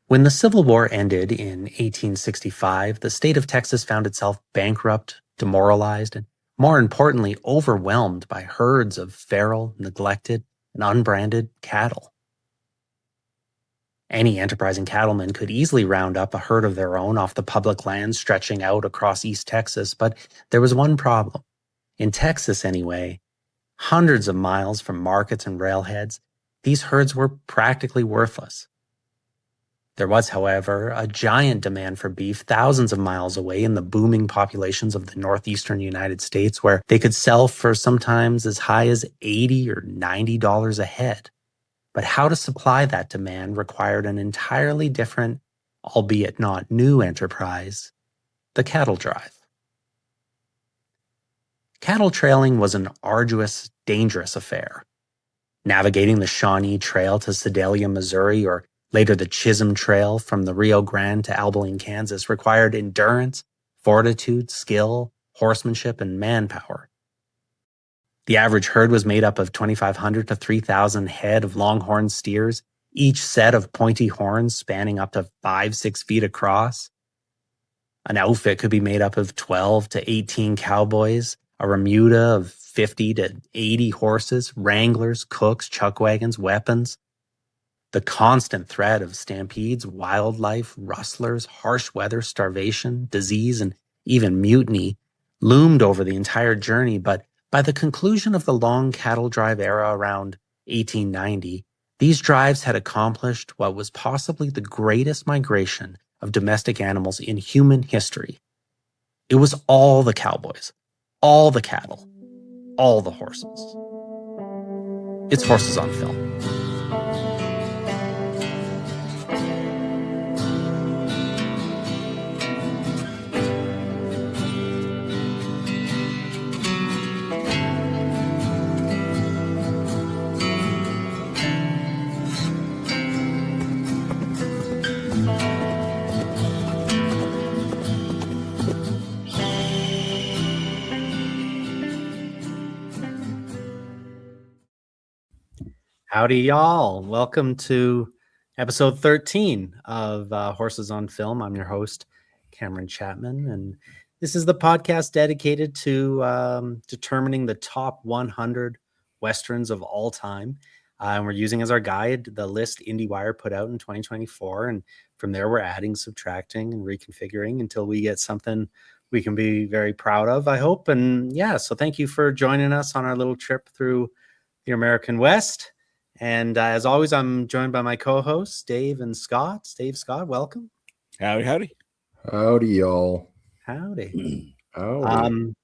When the Civil War ended in 1865, the state of Texas found itself bankrupt, demoralized, and more importantly, overwhelmed by herds of feral, neglected, and unbranded cattle. Any enterprising cattleman could easily round up a herd of their own off the public lands stretching out across East Texas, but there was one problem. In Texas, anyway, hundreds of miles from markets and railheads, these herds were practically worthless. There was, however, a giant demand for beef thousands of miles away in the booming populations of the northeastern United States, where they could sell for sometimes as high as $80 or $90 a head. But how to supply that demand required an entirely different, albeit not new enterprise, the cattle drive. Cattle trailing was an arduous, dangerous affair. Navigating the Shawnee Trail to Sedalia, Missouri, or later the Chisholm Trail from the Rio Grande to Abilene, Kansas, required endurance, fortitude, skill, horsemanship, and manpower. The average herd was made up of 2,500 to 3,000 head of longhorn steers, each set of pointy horns spanning up to 5-6 feet across. An outfit could be made up of 12 to 18 cowboys, a remuda of 50 to 80 horses, wranglers, cooks, chuck wagons, weapons. The constant threat of stampedes, wildlife, rustlers, harsh weather, starvation, disease, and even mutiny loomed over the entire journey, but by the conclusion of the long cattle drive era around 1890, these drives had accomplished what was possibly the greatest migration of domestic animals in human history. It was all the cowboys, all the cattle, all the horses. It's Horses on Film. Howdy, y'all. Welcome to episode 13 of Horses on Film. I'm your host, Cameron Chapman, and this is the podcast dedicated to determining the top 100 Westerns of all time. And we're using as our guide the list IndieWire put out in 2024. And from there, we're adding, subtracting, and reconfiguring until we get something we can be very proud of, I hope. And yeah, so thank you for joining us on our little trip through the American West. And as always, I'm joined by my co-hosts, Dave and Scott. Dave, Scott, welcome. Howdy, howdy. Howdy, y'all. Howdy. Howdy.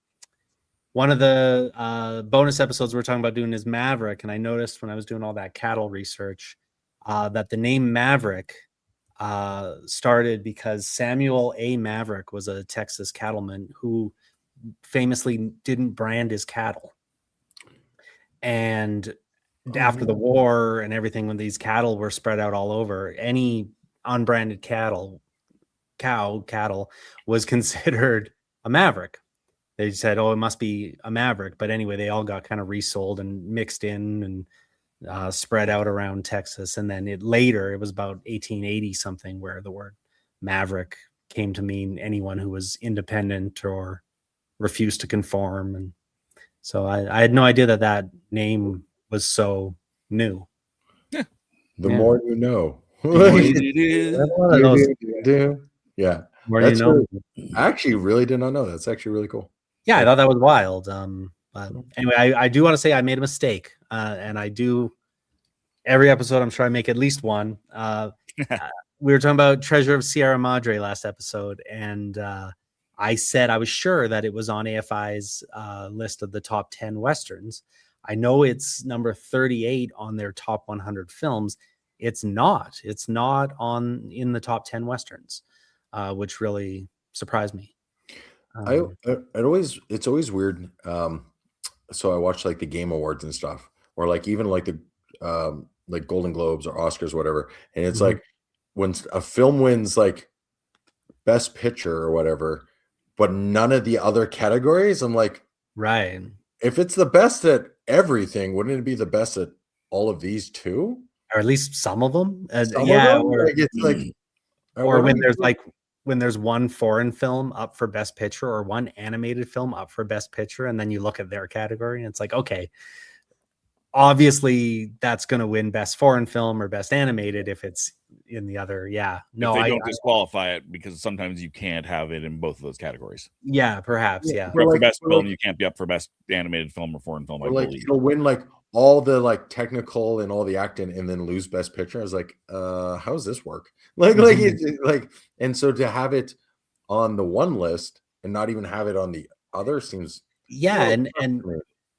One of the bonus episodes we're talking about doing is Maverick. And I noticed when I was doing all that cattle research that the name Maverick started because Samuel A. Maverick was a Texas cattleman who famously didn't brand his cattle. And after the war and everything, when these cattle were spread out all over, any unbranded cattle was considered a maverick. They said, oh, it must be a maverick. But anyway, they all got kind of resold and mixed in and spread out around Texas. And then it was about 1880 something where the word maverick came to mean anyone who was independent or refused to conform. And so I had no idea that name was so new. The more you know. Yeah. More you know. I actually really did not know. That's actually really cool. Yeah, I thought that was wild. But anyway, I do want to say I made a mistake. And I do every episode, I'm sure I make at least one. We were talking about Treasure of Sierra Madre last episode, and I said I was sure that it was on AFI's list of the top 10 Westerns. I know it's number 38 on their top 100 films. It's not. It's not in the top 10 Westerns, which really surprised me. It's always weird. So I watch like the Game Awards and stuff, or like even like the like Golden Globes or Oscars, whatever. And it's like when a film wins like Best Picture or whatever, but none of the other categories, I'm like, right. If it's the best at everything, wouldn't it be the best at all of these too? Or at least some of them? It's like Or when there's one foreign film up for best picture or one animated film up for best picture, and then you look at their category and it's like, okay, obviously that's going to win best foreign film or best animated if it's in the other. Yeah. No, if they don't disqualify it, because sometimes you can't have it in both of those categories. Yeah, perhaps. Yeah. But for best film, you can't be up for best animated film or foreign film. I believe you'll win like all the like technical and all the acting and then lose best picture. I was like, how does this work? And so to have it on the one list and not even have it on the other seems and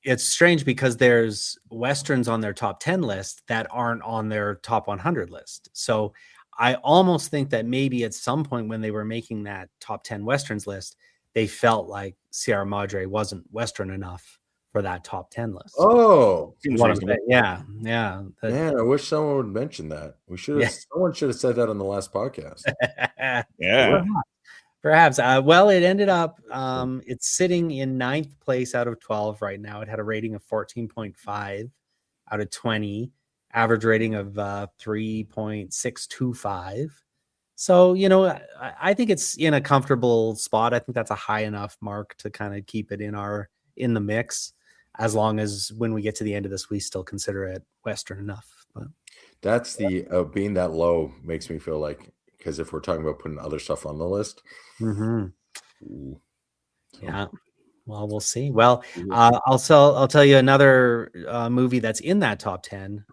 it's strange because there's Westerns on their top 10 list that aren't on their top 100 list. So I almost think that maybe at some point when they were making that top 10 Westerns list, they felt like Sierra Madre wasn't Western enough for that top 10 list. Oh, yeah. Man, I wish someone would mention that. Someone should have said that on the last podcast. Yeah. Perhaps. Well, it ended up, it's sitting in 9th place out of 12 right now. It had a rating of 14.5 out of 20, average rating of 3.625. So, I think it's in a comfortable spot. I think that's a high enough mark to kind of keep it in the mix, as long as when we get to the end of this, we still consider it Western enough. But that's the being that low makes me feel like, because if we're talking about putting other stuff on the list. Yeah. Well, we'll see. Well, I'll tell you another movie that's in that top 10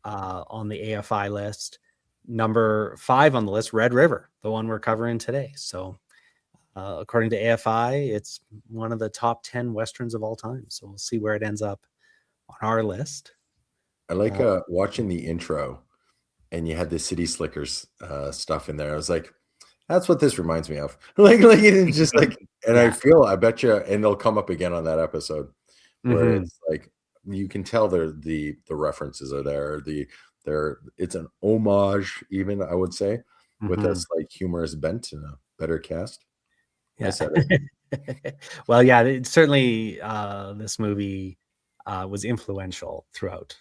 on the AFI list. Number 5 on the list, Red River, the one we're covering today. So according to AFI, it's one of the top 10 Westerns of all time. So we'll see where it ends up on our list. I like watching the intro, and you had the City Slickers stuff in there. I was like, that's what this reminds me of. It's just like, and I bet you, and they'll come up again on that episode where it's like, you can tell the references are there. It's an homage, even, I would say, with a like humorous bent and a better cast. Yeah. Well, yeah, it certainly this movie was influential throughout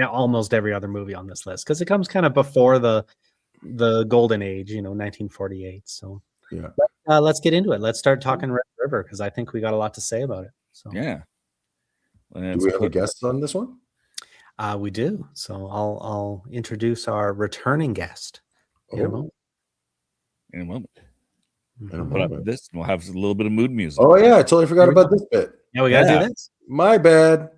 almost every other movie on this list, because it comes kind of before the golden age, 1948. So yeah, let's get into it. Let's start talking Red River, because I think we got a lot to say about it. So yeah. Do we have a guest on this one? We do. So I'll introduce our returning guest in a moment. In a moment. Put up this, and we'll have a little bit of mood music. Oh yeah, I totally forgot about this bit. Yeah, we gotta do this. My bad.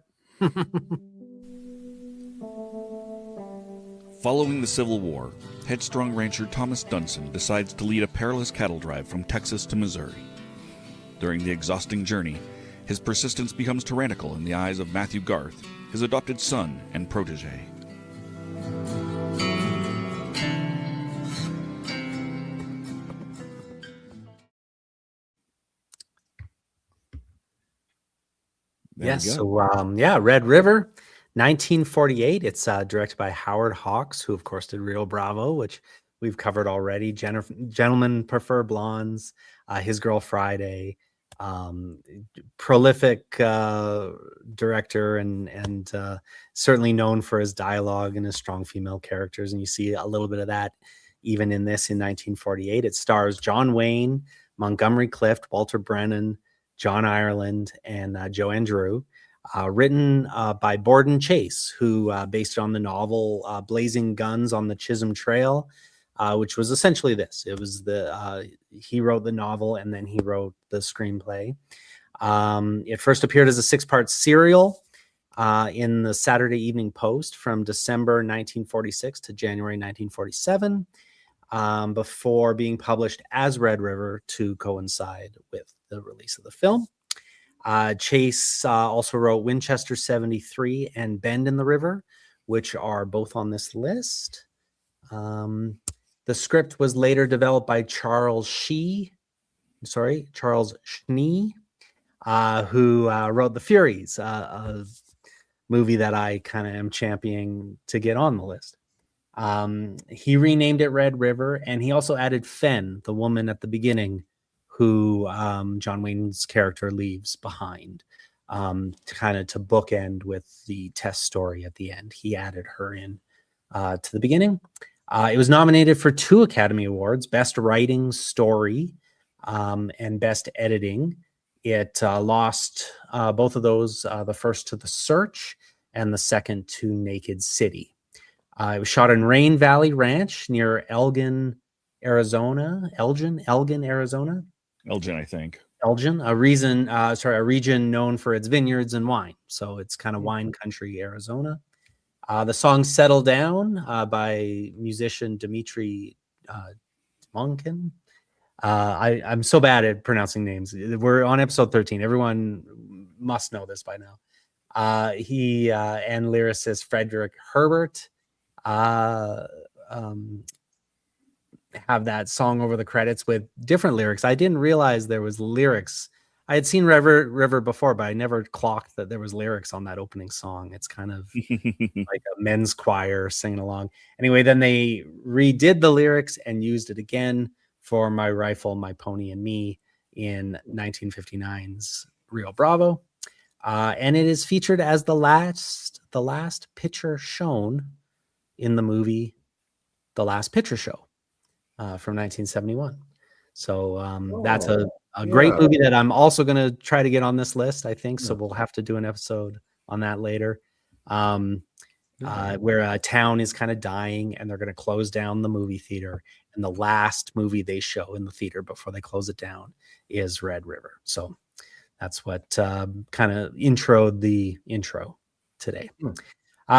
Following the Civil War, headstrong rancher Thomas Dunson decides to lead a perilous cattle drive from Texas to Missouri. During the exhausting journey, his persistence becomes tyrannical in the eyes of Matthew Garth, his adopted son and protege. Yes. So, Red River, 1948. It's directed by Howard Hawks, who, of course, did Rio Bravo, which we've covered already. Gentlemen Prefer Blondes, His Girl Friday. Prolific director and certainly known for his dialogue and his strong female characters. And you see a little bit of that even in this in 1948. It stars John Wayne, Montgomery Clift, Walter Brennan, John Ireland, and Joanne Drew. Written by Borden Chase, who based it on the novel Blazing Guns on the Chisholm Trail, which was essentially this. It was he wrote the novel and then he wrote the screenplay. It first appeared as a 6-part serial in the Saturday Evening Post from December 1946 to January 1947, before being published as Red River to coincide with the release of the film. Chase also wrote Winchester 73 and Bend in the River, which are both on this list. The script was later developed by Charles Schnee, who wrote The Furies, a movie that I kind of am championing to get on the list. He renamed it Red River, and he also added Fen, the woman at the beginning, who John Wayne's character leaves behind, kind of to bookend with the Tess story at the end. He added her in to the beginning. It was nominated for 2 Academy Awards, Best Writing Story and Best Editing. It lost both of those, the first to The Search and the second to Naked City. It was shot in Rain Valley Ranch near Elgin, Arizona. Elgin, Arizona. Elgin, I think. Elgin, a region known for its vineyards and wine. So it's kind of wine country, Arizona. The song "Settle Down" by musician Dmitry Monkin. I'm so bad at pronouncing names. We're on episode 13. Everyone must know this by now. He and lyricist Frederick Herbert have that song over the credits with different lyrics. I didn't realize there was lyrics. I had seen River before, but I never clocked that there was lyrics on that opening song. It's kind of like a men's choir singing along. Anyway, then they redid the lyrics and used it again for My Rifle, My Pony, and Me in 1959's Rio Bravo. And it is featured as the last picture shown in the movie The Last Picture Show from 1971. So that's a great movie that I'm also going to try to get on this list, I think. So we'll have to do an episode on that later. Where a town is kind of dying and they're going to close down the movie theater. And the last movie they show in the theater before they close it down is Red River. So that's what kind of introed the intro today.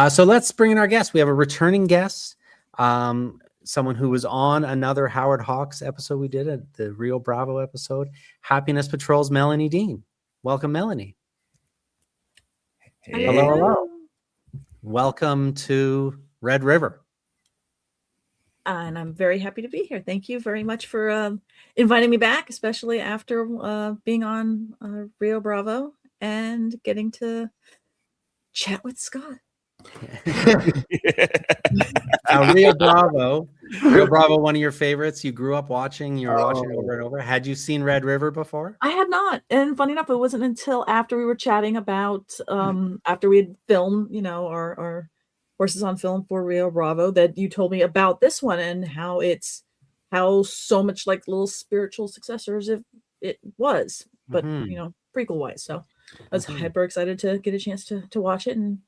So let's bring in our guest. We have a returning guest, someone who was on another Howard Hawks episode we did, at the Rio Bravo episode, Happiness Patrol's Melanie Dean. Welcome, Melanie. Hey. Hello. Welcome to Red River. And I'm very happy to be here. Thank you very much for inviting me back, especially after being on Rio Bravo and getting to chat with Scott. Rio Bravo, one of your favorites. You grew up watching. You were watching over and over. Had you seen Red River before? I had not, and funny enough, it wasn't until after we were chatting about after we had filmed, our Horses on Film for Rio Bravo, that you told me about this one and how so much like little spiritual successors it was, but prequel wise. So I was hyper excited to get a chance to watch it, and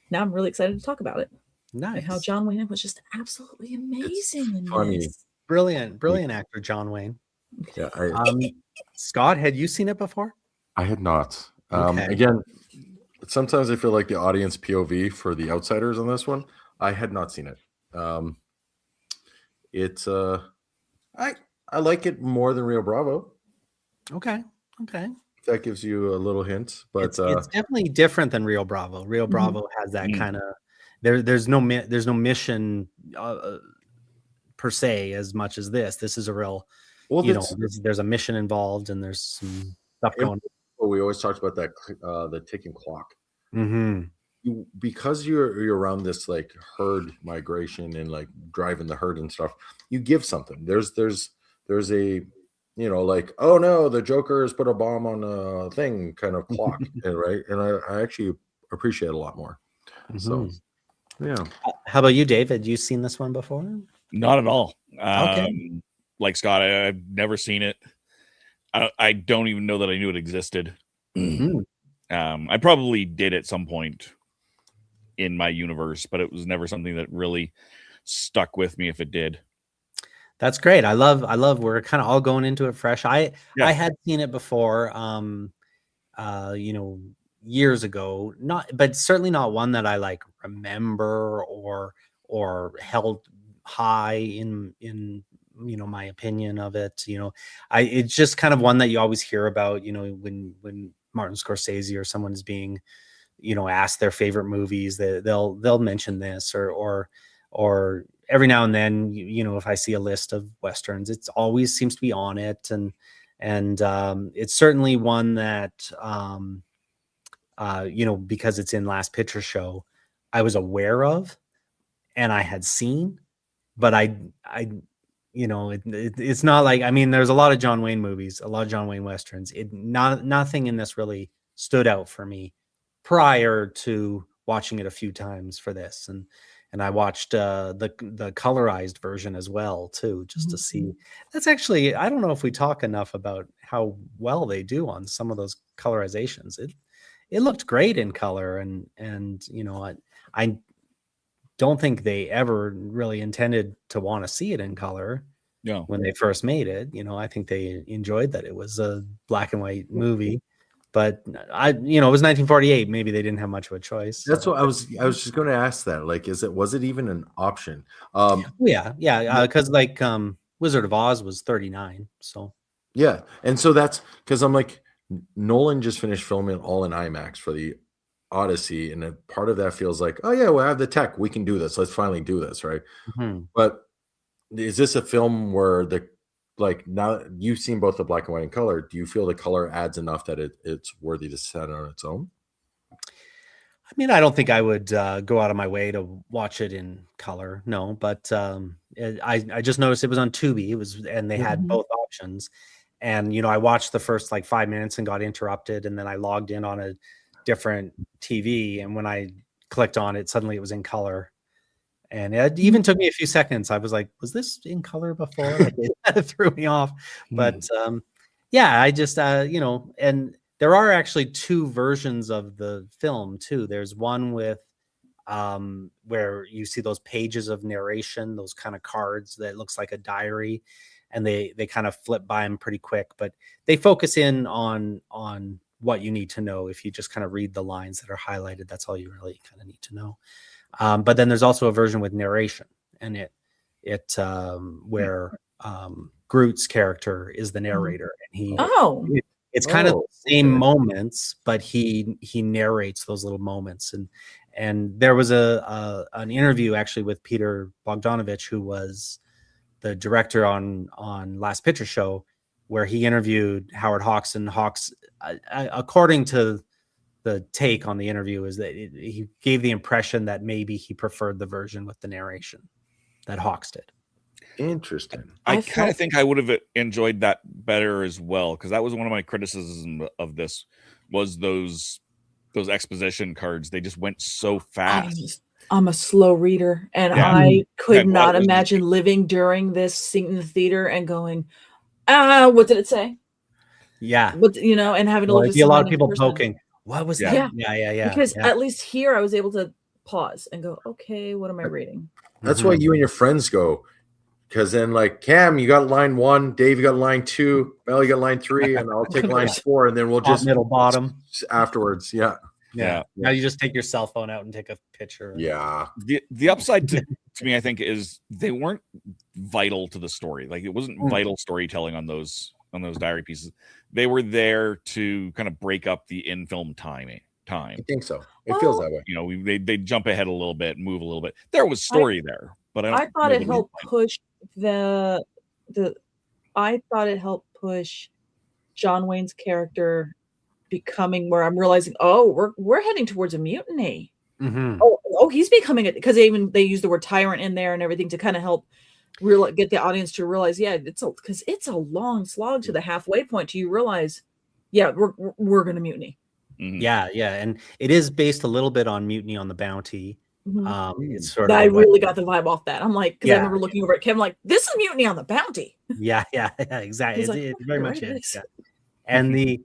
now I'm really excited to talk about it. Nice. And how John Wayne was just absolutely amazing in funny. this. Brilliant actor, John Wayne. Yeah. Scott, had you seen it before? I had not. Okay. Again, sometimes I feel like the audience POV for the outsiders on this one. I had not seen it. It's I like it more than Rio Bravo. Okay. That gives you a little hint, but it's definitely different than Rio Bravo. Rio Bravo has that kind of there's no mission per se as much as this. This is a real there's a mission involved and there's some stuff going on. We always talked about that the ticking clock. Because you're around this like herd migration and like driving the herd and stuff, you give something. There's a like, oh no, the Joker has put a bomb on a thing kind of clock, right? And I actually appreciate it a lot more. So, yeah. How about you, David? You seen this one before? Not at all. Okay. Like Scott, I've never seen it. I don't even know that I knew it existed. I probably did at some point in my universe, but it was never something that really stuck with me if it did. That's great. I love we're kind of all going into it fresh. I had seen it before, years ago, but certainly not one that I like remember or held high in my opinion of it. It's just kind of one that you always hear about, when Martin Scorsese or someone is being, asked their favorite movies, they'll mention this or every now and then, if I see a list of Westerns, it always seems to be on it. And it's certainly one that, because it's in Last Picture Show, I was aware of and I had seen, but it's not like, there's a lot of John Wayne movies, a lot of John Wayne Westerns. Nothing in this really stood out for me prior to watching it a few times for this. And and I watched the colorized version as well too, just to see. Mhm. That's actually, I don't know if we talk enough about how well they do on some of those colorizations. It looked great in color, and I don't think they ever really intended to want to see it in color No. when they first made it. I think they enjoyed that it was a black and white movie, but it was 1948. Maybe they didn't have much of a choice. That's what I was just going to ask that. Like, was it even an option? Yeah, because like Wizard of Oz was 39, so Yeah, and so that's because I'm like, Nolan just finished filming all in IMAX for the Odyssey, and a part of that feels like, oh yeah, we have the tech, we can do this. Let's finally do this, right? But is this a film where now you've seen both the black and white and color? Do you feel the color adds enough that it's worthy to stand on its own? I mean, I don't think I would go out of my way to watch it in color, no. But I just noticed it was on Tubi. And they had both options. And I watched the first like 5 minutes and got interrupted, and then I logged in on a different TV. And when I clicked on it, suddenly it was in color. And it even took me a few seconds. I was like, was this in color before? Like, it threw me off. But yeah, I just, and there are actually two versions of the film too. There's one with where you see those pages of narration, those kind of cards that looks like a diary, and they kind of flip by them pretty quick, but they focus in on what you need to know. If you just kind of read the lines that are highlighted, that's all you really kind of need to know. But then there's also a version with narration, and where Groot's character is the narrator, and it's kind of the same moments, but he narrates those little moments. And there was an interview actually with Peter Bogdanovich, who was the director on Last Picture Show, where he interviewed Howard Hawks, and Hawks, according to the take on the interview, is that he gave the impression that maybe he preferred the version with the narration that Hawks did. Interesting. I kind of think I would have enjoyed that better as well, because that was one of my criticisms of this, was those exposition cards. They just went so fast. I'm a slow reader, and I could not imagine living during this, seeing in the theater and going, what did it say? Yeah. But and having to look at a lot of people poking. What was that? Yeah. Because at least here I was able to pause and go, okay, what am I reading? That's why you and your friends go, because then like, Cam, you got line 1, Dave, you got line 2, Mel, you got line 3, and I'll take line 4, and then we'll just middle bottom afterwards. Yeah. Now you just take your cell phone out and take a picture. Yeah. The upside to me, I think, is they weren't vital to the story. Like, it wasn't vital storytelling on those diary pieces. They were there to kind of break up the in-film time. I think so. It feels that way. They jump ahead a little bit, move a little bit. There was story there, but I thought it helped push I thought it helped push John Wayne's character becoming where I'm realizing, we're heading towards a mutiny. He's becoming it, because they use the word tyrant in there and everything to kind of help get the audience to realize, because it's a long slog to the halfway point till you realize, we're gonna mutiny. Yeah, and it is based a little bit on Mutiny on the Bounty. It's sort of I really got the vibe off that. I'm like, because I remember looking over at Kevin like, this is Mutiny on the Bounty. Yeah, exactly. It's very much it. Yeah. And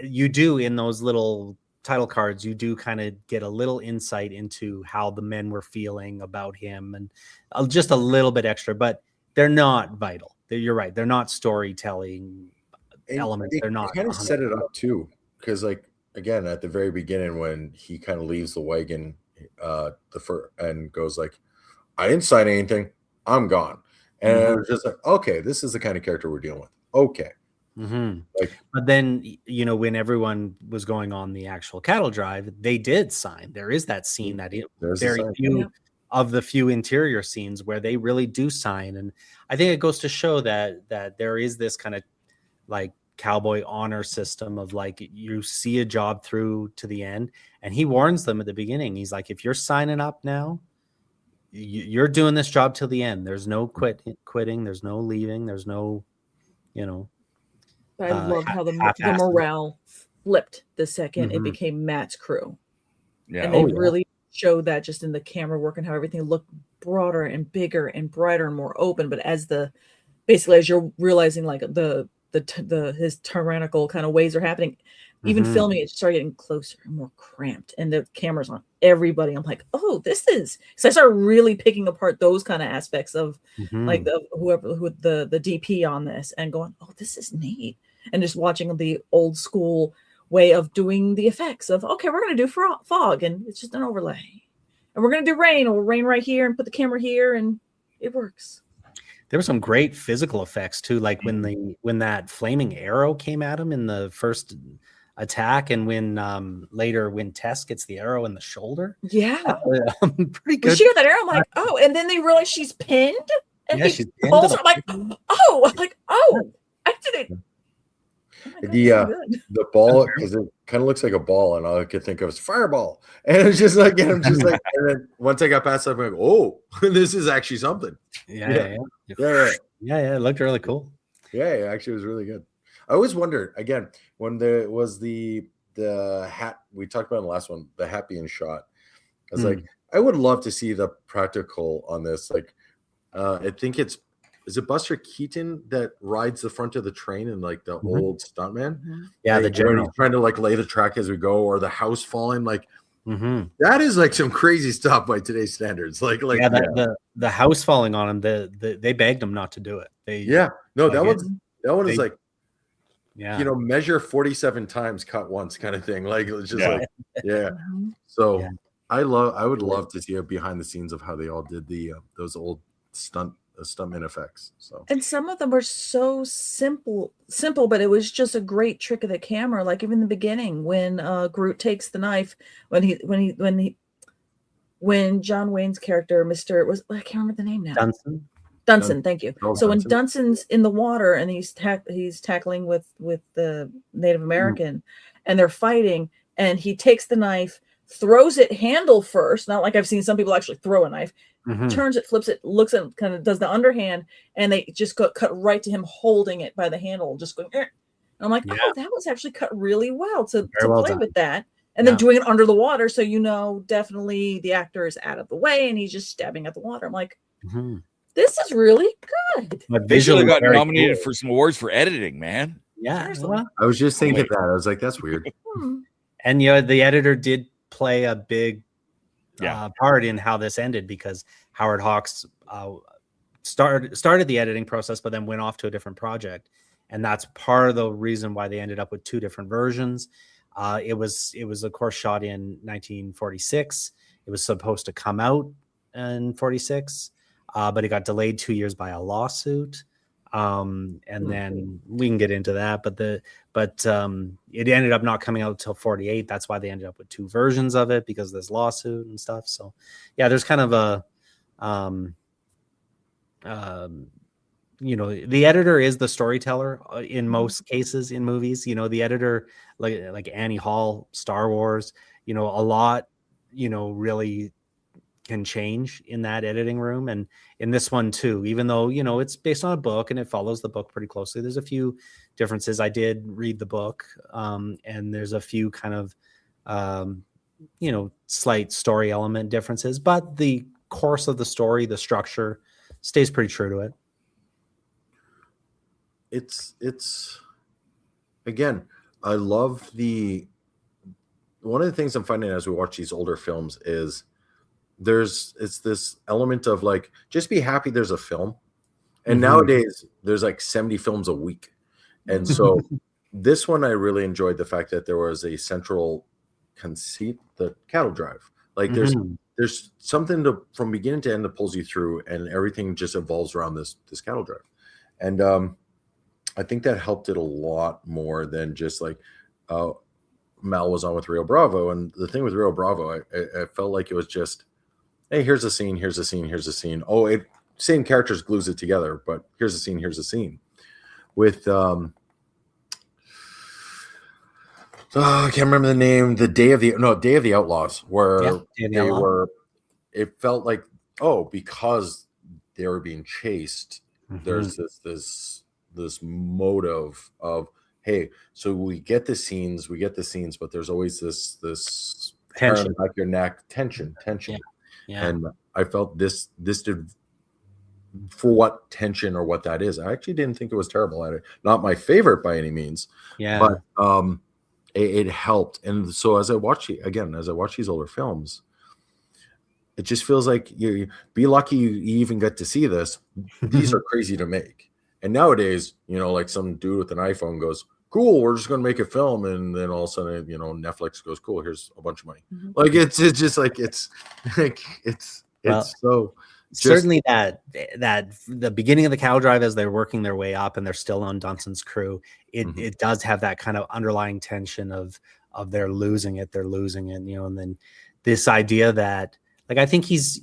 you do, in those little title cards, you do kind of get a little insight into how the men were feeling about him, and just a little bit extra, but they're not vital. You're right. They're not storytelling elements. They're not. Kind of set it up too, because like, again, at the very beginning, when he kind of leaves the wagon, and goes like, I didn't sign anything, I'm gone. And I was just like, okay, this is the kind of character we're dealing with. Okay. But then, when everyone was going on the actual cattle drive, they did sign. There is that scene that very few of the few interior scenes where they really do sign. And I think it goes to show that there is this kind of like cowboy honor system of like, you see a job through to the end, and he warns them at the beginning. He's like, if you're signing up now, you're doing this job till the end. There's no quitting. There's no leaving. There's no, I love how the morale flipped the second it became Matt's crew. Yeah. And they really showed that just in the camera work and how everything looked broader and bigger and brighter and more open. But as you're realizing like his tyrannical kind of ways are happening, even filming it started getting closer and more cramped, and the camera's on everybody. I'm like, oh, this is, so I started really picking apart those kind of aspects of like the DP on this and going, oh, this is neat. And just watching the old school way of doing the effects of, okay, we're going to do fog and it's just an overlay, and we're going to do rain, or we'll rain right here and put the camera here, and it works. There were some great physical effects too, like when that flaming arrow came at him in the first attack, and later when Tess gets the arrow in the shoulder. Yeah, pretty good. When she got that arrow, I'm like, oh, and then they realize she's pinned, and yeah, she's pinned. I'm like, oh, I didn't. Oh the ball, because it kind of looks like a ball, and all I could think of is fireball, and it's just like, and I'm just like, and then once I got past that, I'm like, oh, this is actually something. Yeah. It looked really cool. Yeah, it actually was really good. I always wondered, again, when there was the hat we talked about in the last one, the hat being shot, I was like, I would love to see the practical on this. Like, I think is it Buster Keaton that rides the front of the train and like the old stuntman? Yeah, like, the general. He's trying to like lay the track as we go, or the house falling. Like that is like some crazy stuff by today's standards. The house falling on him. They begged him not to do it. That one is like, yeah, measure 47 times, cut once kind of thing. Like it's just So I would love to see a behind the scenes of how they all did those old stuntman effects. So, and some of them were so simple, but it was just a great trick of the camera. Like even in the beginning, when Groot takes the knife, when John Wayne's character, I can't remember the name now. Dunson, thank you. So when Dunson's in the water and he's tackling with the Native American, and they're fighting, and he takes the knife, throws it handle first, not like I've seen some people actually throw a knife, turns it, flips it, looks at, kind of does the underhand, and they just cut right to him holding it by the handle, just going. And I'm like, oh, that was actually cut really well to play with that. And then doing it under the water, so definitely the actor is out of the way and he's just stabbing at the water. I'm like, this is really good. They should have got nominated for some awards for editing, man. Yeah. I was just thinking that. I was like, that's weird. And the editor did play a big part in how this ended, because Howard Hawks started the editing process, but then went off to a different project. And that's part of the reason why they ended up with two different versions. It was of course shot in 1946. It was supposed to come out in 46. But it got delayed 2 years by a lawsuit. And then we can get into that, but it ended up not coming out until 48. That's why they ended up with two versions of it, because of this lawsuit and stuff. So yeah, there's kind of a, the editor is the storyteller in most cases in movies. The editor, like Annie Hall, Star Wars, a lot, really can change in that editing room, and in this one too, even though it's based on a book and it follows the book pretty closely. There's a few differences. I did read the book, and there's a few kind of slight story element differences, but the course of the story, the structure, stays pretty true to it. It's again, I love one of the things I'm finding as we watch these older films is it's this element of like, just be happy there's a film. And nowadays there's like 70 films a week. And so this one, I really enjoyed the fact that there was a central conceit, the cattle drive. Like there's something from beginning to end that pulls you through, and everything just evolves around this cattle drive. And I think that helped it a lot more than just like Mal was on with Rio Bravo. And the thing with Rio Bravo, I felt like it was just, hey, here's a scene, here's a scene, here's a scene. Oh, same characters glues it together, but here's a scene, here's a scene. With I can't remember the name. Day of the Outlaws, where it felt like, because they were being chased, there's this motive of, hey, so we get the scenes, but there's always this hair on Tension. the back of your neck, tension. Yeah. And I felt this did, for what tension or what that is. I actually didn't think it was terrible at it. Not my favorite by any means, Yeah. but it helped. And so as I watch these older films, it just feels like you be lucky you even get to see this. These are crazy to make. And nowadays, like some dude with an iPhone goes, cool, we're just going to make a film. And then all of a sudden, Netflix goes, cool, here's a bunch of money. Mhm. Like, it's just like, it's Well, so certainly that the beginning of the cattle drive, as they're working their way up and they're still on Dunson's crew, it does have that kind of underlying tension of they're losing it, and then this idea that, like, I think it's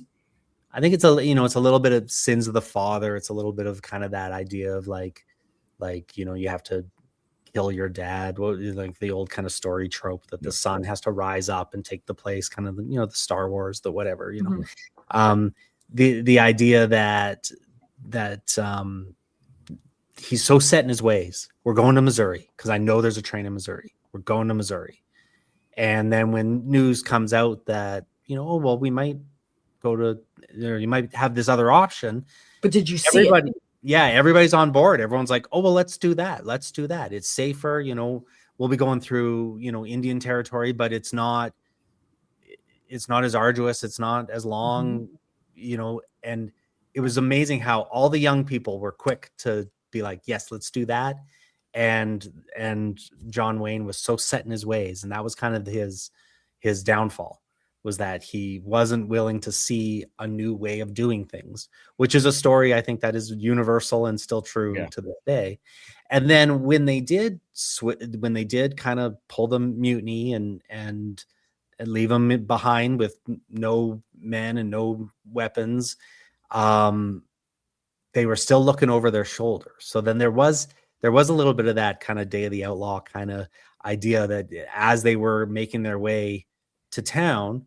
a little bit of sins of the father. It's a little bit of kind of that idea of like you have to kill your dad, like the old kind of story trope that the son has to rise up and take the place, kind of the Star Wars, the whatever, the idea that he's so set in his ways. We're going to Missouri because I know there's a train in Missouri. We're going to Missouri. And then when news comes out that, we might go to, or you might have this other option. But did you see it? Yeah, everybody's on board. Everyone's like, oh, well, let's do that. It's safer. We'll be going through, Indian territory, but it's not as arduous. It's not as long, and it was amazing how all the young people were quick to be like, yes, let's do that. And John Wayne was so set in his ways. And that was kind of his downfall, was that he wasn't willing to see a new way of doing things, which is a story I think that is universal and still true to this day. And then when they did kind of pull the mutiny and leave them behind with no men and no weapons, they were still looking over their shoulder. So then there was a little bit of that kind of Day of the Outlaw kind of idea that as they were making their way to town,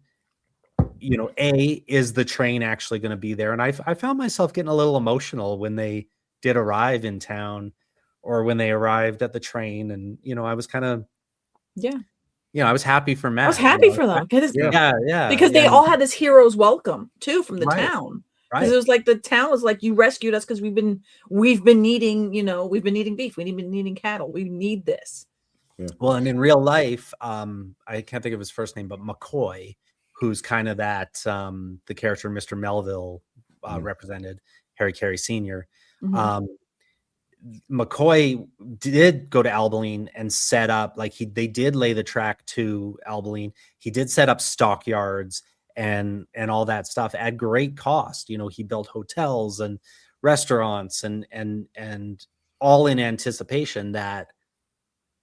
is the train actually going to be there? And I found myself getting a little emotional when they did arrive in town, or when they arrived at the train. And, I was kind of, I was happy for Matt. I was happy for them. Because they all had this hero's welcome too from the town. Because it was like the town was like, you rescued us because we've been needing beef, we've been needing cattle, we need this. Yeah. Well, and in real life, I can't think of his first name, but McCoy, who's kind of that the character Mr. Melville represented, Harry Carey Sr. McCoy did go to Abilene and set up, they did lay the track to Abilene. He did set up stockyards and all that stuff at great cost. He built hotels and restaurants and all in anticipation that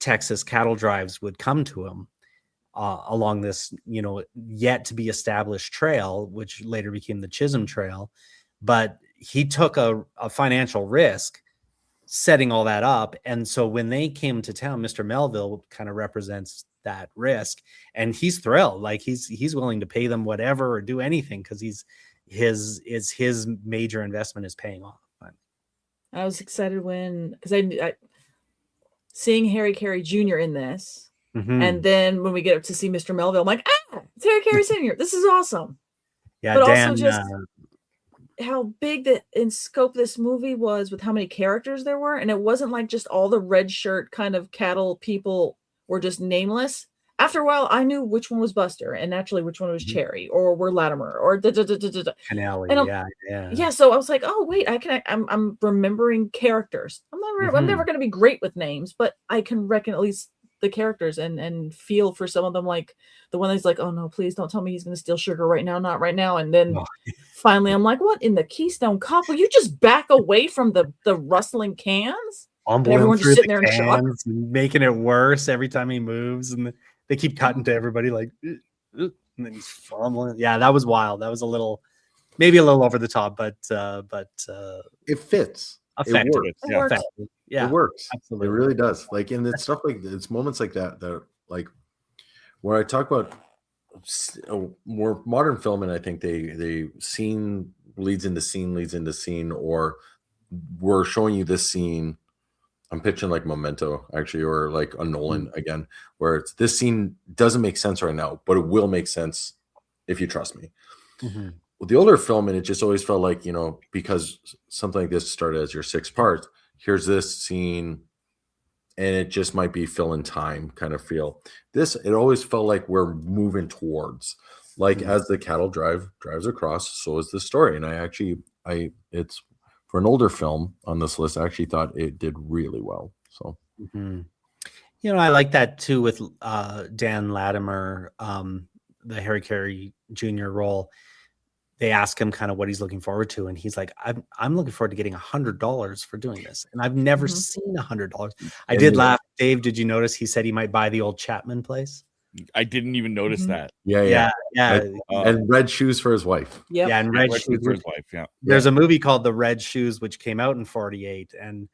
Texas cattle drives would come to him along this, yet to be established trail, which later became the Chisholm Trail. But he took a financial risk setting all that up. And so when they came to town, Mr. Melville kind of represents that risk, and he's thrilled. Like he's willing to pay them whatever or do anything, because his major investment is paying off. I was excited because I seeing Harry Carey Jr. in this. And then when we get up to see Mr. Melville, I'm like, it's Harry Carey Sr. This is awesome. Yeah, but Dan, also just how big in scope this movie was, with how many characters there were. And it wasn't like just all the red shirt kind of cattle people were just nameless. After a while, I knew which one was Buster and naturally which one was Cherry, or were Latimer, or Finale. Yeah. So I was like, oh wait, I'm remembering characters. I'm never going to be great with names, but I can reckon at least the characters and feel for some of them, like the one that's like, oh no, please don't tell me he's going to steal sugar right now, not right now. And then finally I'm like, what in the Keystone Cop? Will you just back away from the rustling cans? And everyone's just sitting there in shock, making it worse every time he moves, and they keep cutting to everybody like, and then he's fumbling. Yeah, that was wild. That was maybe a little over the top, but it fits. Effective. It works. Yeah, it works. Absolutely, it really does. Like, and it's stuff like it's moments like that like where I talk about more modern film, and I think they scene leads into scene, or we're showing you this scene I'm pitching like Memento actually, or like a Nolan again, where it's this scene doesn't make sense right now, but it will make sense if you trust me. Mm-hmm. With the older film, and it just always felt like, because something like this started as your 6 parts, here's this scene, and it just might be fill in time kind of feel. This, it always felt like we're moving towards, like as the cattle drives across, so is the story. And it's for an older film on this list, I actually thought it did really well. So I like that too with Dan Latimer, the Harry Carey Jr. role. They ask him kind of what he's looking forward to, and he's like, I'm looking forward to getting $100 for doing this, and I've never seen $100. I did laugh. Dave, did you notice he said he might buy the old Chapman place? I didn't even notice that. Yeah. And red shoes for his wife. Yeah, and red shoes for his wife. Yeah. There's a movie called The Red Shoes, which came out in 1948, and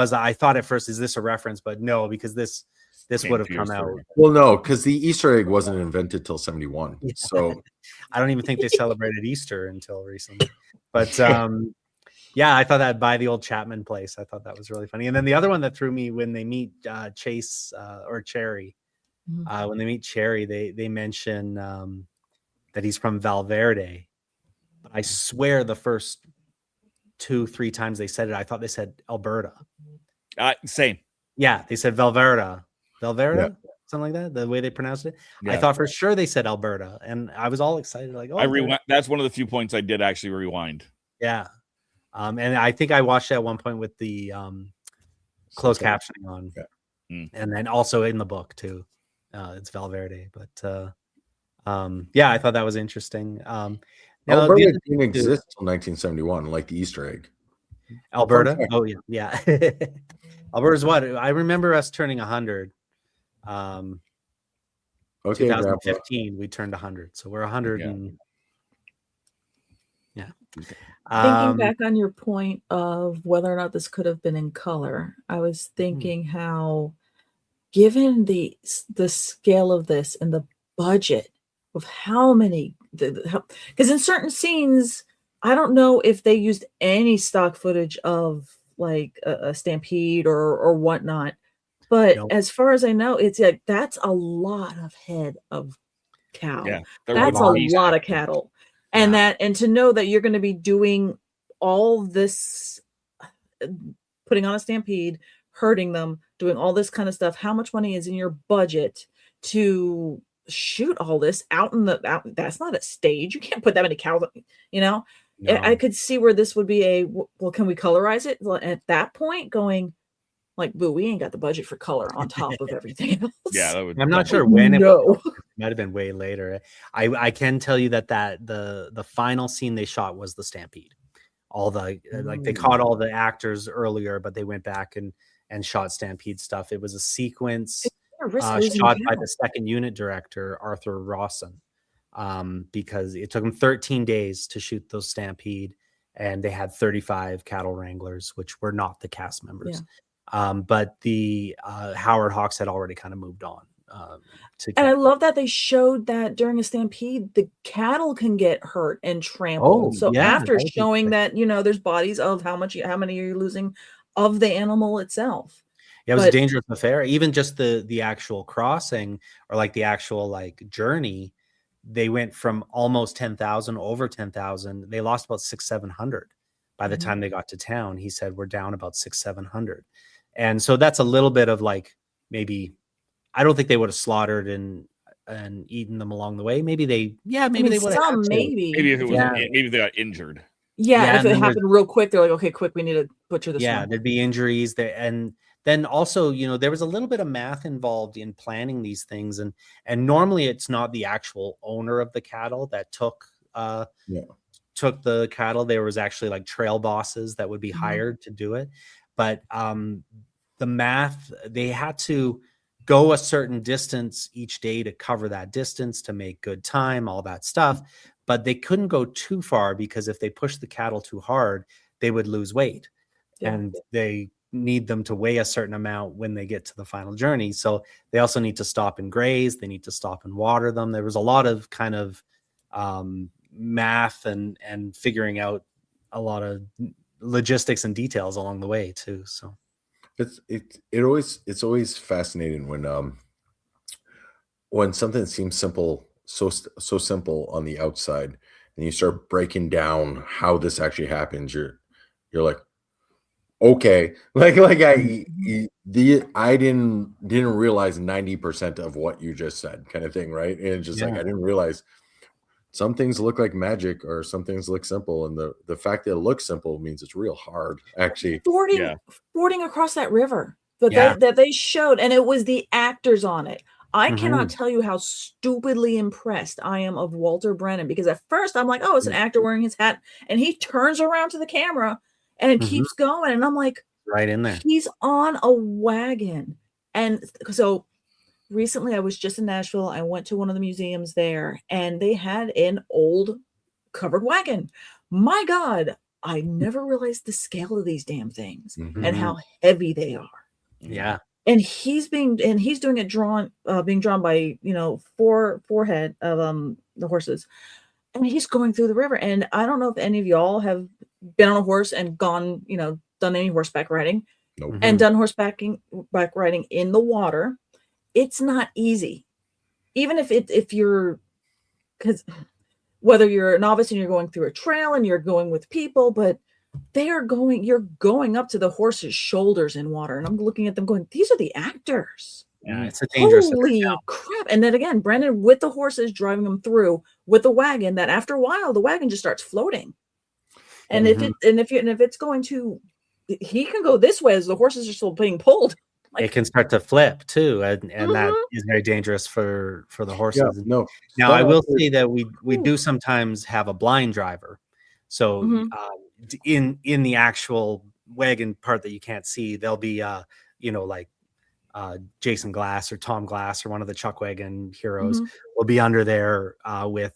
I thought at first, is this a reference? But no, because this would have come out. Well, no, because the Easter egg wasn't invented till 1971. So I don't even think they celebrated Easter until recently. But I thought that buy the old Chapman place. I thought that was really funny. And then the other one that threw me when they meet Chase or Cherry, when they meet Cherry, they mention that he's from Valverde. But I swear the first 2-3 times they said it, I thought they said Alberta. Same. Yeah, they said Valverde, something like that. The way they pronounced it, I thought for sure they said Alberta, and I was all excited. Like, I rewind. That's one of the few points I did actually rewind. Yeah, and I think I watched it at one point with the closed captioning on, and then also in the book too. It's Valverde, but I thought that was interesting. Alberta didn't exist until 1971, like the Easter egg. Alberta? Oh, yeah. Alberta's what? I remember us turning 100. 2015, we turned 100. So we're 100 and... Yeah. Thinking back on your point of whether or not this could have been in color, I was thinking how, given the scale of this and the budget of how many... Because in certain scenes... I don't know if they used any stock footage of like a stampede or whatnot, but as far as I know, it's like that's a lot of head of cow. Yeah, that's a lot of cattle, and to know that you're going to be doing all this, putting on a stampede, hurting them, doing all this kind of stuff. How much money is in your budget to shoot all this out in that's not a stage. You can't put that many cows, No. I could see where this would be can we colorize it? At that point, going like, boo, we ain't got the budget for color on top of everything else. Yeah, I'm not sure when it might have been way later. I can tell you that the final scene they shot was the stampede. All the they caught all the actors earlier, but they went back and shot stampede stuff. It was a sequence shot by the second unit director, Arthur Rawson. Because it took them 13 days to shoot those stampede, and they had 35 cattle wranglers, which were not the cast members. But the Howard Hawks had already kind of moved on. And I love that they showed that during a stampede, the cattle can get hurt and trampled. After showing that, there's bodies of how many are you losing of the animal itself. Yeah, it was a dangerous affair. Even just the actual crossing or like the actual journey. They went from almost 10,000 over 10,000. They lost about 600-700 by the time they got to town. He said, we're down about 600-700. And so that's a little bit of maybe, I don't think they would have slaughtered and eaten them along the way. Maybe they would have. Maybe if it was, maybe they got injured. Yeah, if it happened real quick, they're like, okay, quick, we need to butcher this one. Yeah, there'd be injuries there. And then also, there was a little bit of math involved in planning these things. And normally it's not the actual owner of the cattle that took the cattle. There was actually trail bosses that would be hired to do it. But the math, they had to go a certain distance each day to cover that distance, to make good time, all that stuff. But they couldn't go too far, because if they pushed the cattle too hard, they would lose weight. And they need them to weigh a certain amount when they get to the final journey. So they also need to stop and graze. They need to stop and water them. There was a lot of kind of math and figuring out a lot of logistics and details along the way too. So it's always fascinating when something seems simple, so simple on the outside, and you start breaking down how this actually happens. You're like, okay, I didn't realize 90% of what you just said, kind of thing, right? And it's just like Yeah. I didn't realize some things look like magic or some things look simple, and the fact that it looks simple means it's real hard, actually. Fording across that river Yeah. that they showed, and it was the actors on it. I Mhm. cannot tell you how stupidly impressed I am of Walter Brennan, because at first I'm like, oh, it's an actor wearing his hat, and he turns around to the camera and Mhm. keeps going, and I'm like, Right in there. he's on a wagon. And so recently I was just in Nashville. I went to one of the museums there, and they had an old covered wagon. My God, I never realized the scale of these damn things Mhm. and how heavy they are. Yeah. And he's doing it being drawn by, four head of the horses. And he's going through the river. And I don't know if any of y'all have been on a horse and gone, done any horseback riding Nope. and done back riding in the water. It's not easy. Even if you're, because whether you're a novice and you're going through a trail and you're going with people, but you're going up to the horse's shoulders in water. And I'm looking at them going, these are the actors. Yeah, it's a dangerous Holy crap. And then again, Brendan with the horses driving them through with the wagon, that after a while, the wagon just starts floating. And if it's going to, he can go this way as the horses are still being pulled. It can start to flip too, and that is very dangerous for the horses. Yeah, no. Now, I will say that we do sometimes have a blind driver. So in the actual wagon part that you can't see, there'll be like Jason Glass or Tom Glass or one of the Chuck Wagon heroes will be under there with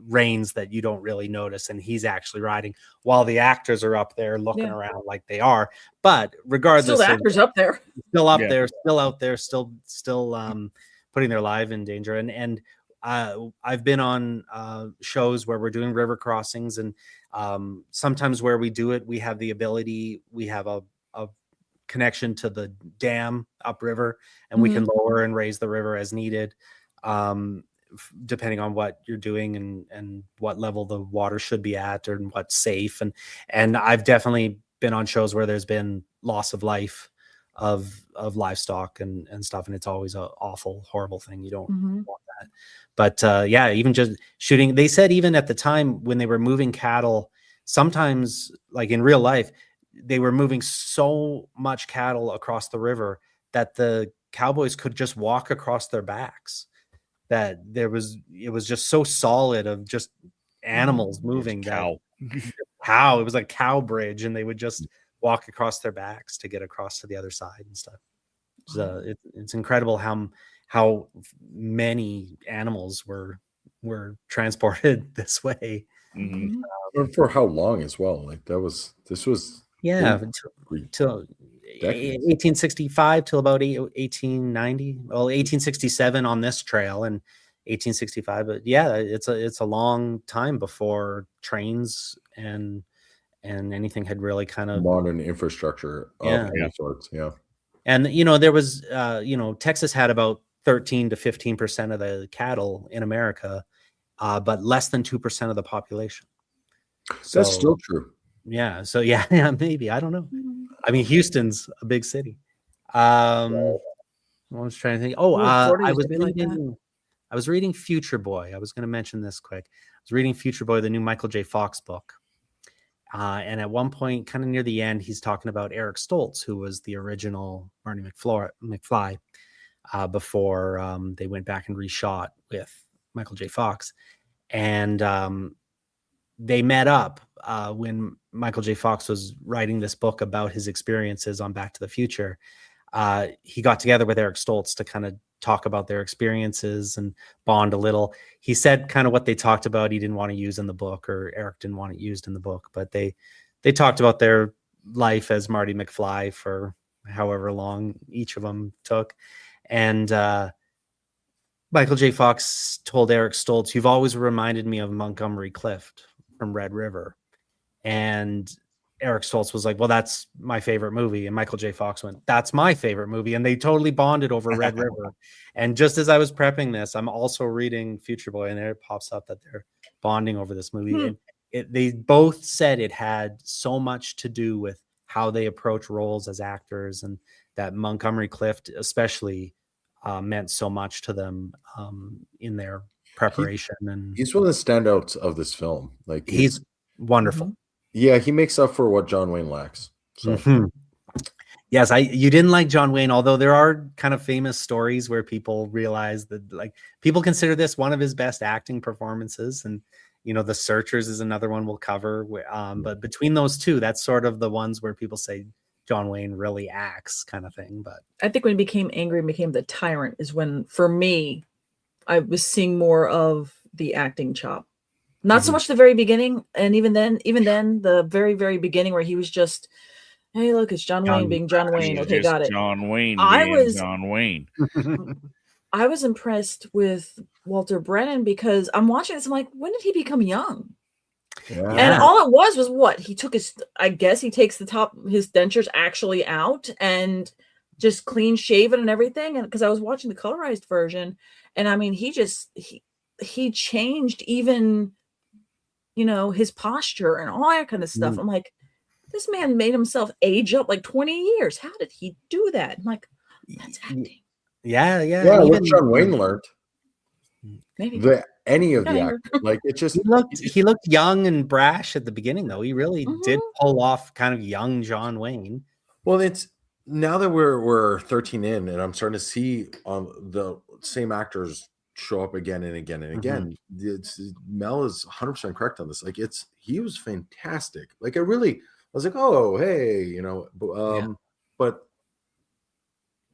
reins that you don't really notice, and he's actually riding while the actors are up there looking around like they are. But regardless, still the actors up there, still up there, still out there, still putting their life in danger. And I've been on shows where we're doing river crossings, and sometimes where we do it, we have the ability, we have a connection to the dam upriver, and we can lower and raise the river as needed, depending on what you're doing and what level the water should be at or what's safe. And I've definitely been on shows where there's been loss of life of livestock and stuff, and it's always an awful, horrible thing. You don't want that. But even just shooting, they said even at the time when they were moving cattle, sometimes like in real life, they were moving so much cattle across the river that the cowboys could just walk across their backs, that it was just so solid of just animals moving. It was like cow bridge, and they would just walk across their backs to get across to the other side and stuff. So it's incredible how many animals were transported this way. For how long as well? Like this was till 1865 till about 1890. Well, 1867 on this trail and 1865. But yeah, it's a long time before trains and anything had really kind of modern infrastructure of any sorts. Yeah. And there was Texas had about 13 to 15% of the cattle in America, but less than 2% of the population. So, that's still true. Yeah. So yeah, maybe. I don't know. I mean, Houston's a big city. I was trying to think. I was reading Future Boy. I was going to mention this quick. I was reading Future Boy, the new Michael J. Fox book. And at one point, kind of near the end, he's talking about Eric Stoltz, who was the original Marty McFly before they went back and reshot with Michael J. Fox. And they met up when Michael J. Fox was writing this book about his experiences on Back to the Future. He got together with Eric Stoltz to kind of talk about their experiences and bond a little. He said kind of what they talked about he didn't want to use in the book, or Eric didn't want it used in the book, but they talked about their life as Marty McFly for however long each of them took. And Michael J. Fox told Eric Stoltz, "You've always reminded me of Montgomery Clift from Red River." And Eric Stoltz was like, well, that's my favorite movie. And Michael J. Fox went, that's my favorite movie. And they totally bonded over Red River. And just as I was prepping this, I'm also reading Future Boy, and there it pops up that they're bonding over this movie. And they both said it had so much to do with how they approach roles as actors, and that Montgomery Clift especially meant so much to them in their preparation. And he's one of the standouts of this film. Like, he's wonderful. Yeah, he makes up for what John Wayne lacks. So. Yes, you didn't like John Wayne, although there are kind of famous stories where people realize that, like, people consider this one of his best acting performances. And, you know, The Searchers is another one we'll cover. But between those two, that's sort of the ones where people say John Wayne really acts, kind of thing. But I think when he became angry and became the tyrant is when, for me, I was seeing more of the acting chop. Not so much the very beginning, and even then, the very, very beginning where he was just, hey, look, it's John Wayne being John Wayne. Okay, got it. John Wayne John Wayne. I was impressed with Walter Brennan because I'm watching this. I'm like, when did he become young? Yeah. And all it was what? He took I guess he takes his dentures actually out and just clean shaven and everything. And because I was watching the colorized version, and I mean, he changed even, you know, his posture and all that kind of stuff. I'm like, this man made himself age up like 20 years. How did he do that? I'm like, that's acting. Yeah. What John Wayne learned. Maybe any of the actors, like, it just he looked young and brash at the beginning, though. He really did pull off kind of young John Wayne. Well, it's now that we're 13 in, and I'm starting to see the same actors show up again and again and again. Mel is 100% correct on this. Like, he was fantastic. Like, I was like, oh, hey, you know, but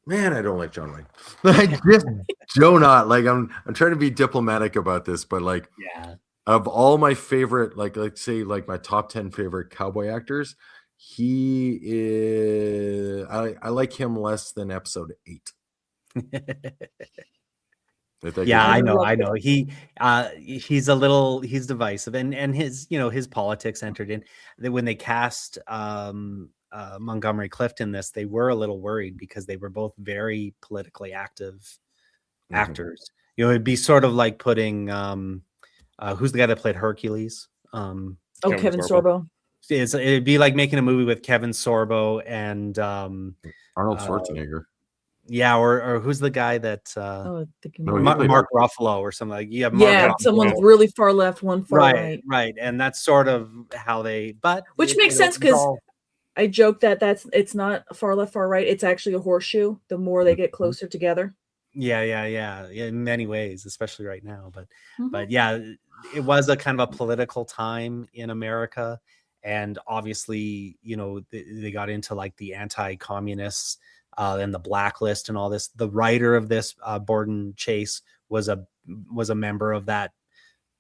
man, I don't like John Wayne. I just do not. Like, I'm trying to be diplomatic about this, but like, of all my favorite, like, let's say, like, my top 10 favorite cowboy actors, he is. I like him less than episode 8. Yeah, I know. He's divisive, and his politics entered in. When they cast Montgomery Clift in this, they were a little worried because they were both very politically active actors. You know, it'd be sort of like putting who's the guy that played Hercules? Kevin Sorbo. It'd be like making a movie with Kevin Sorbo and Arnold Schwarzenegger. Yeah, or who's the guy that Mark Ruffalo or something like? Someone's really far left, one far right. Right, and that's sort of how which makes sense because I joke that it's not far left, far right. It's actually a horseshoe. The more they get closer together. Yeah. In many ways, especially right now. But yeah, it was a kind of a political time in America, and obviously, you know, they got into like the anti-communists. And the blacklist and all this. The writer of this, Borden Chase, was a member of that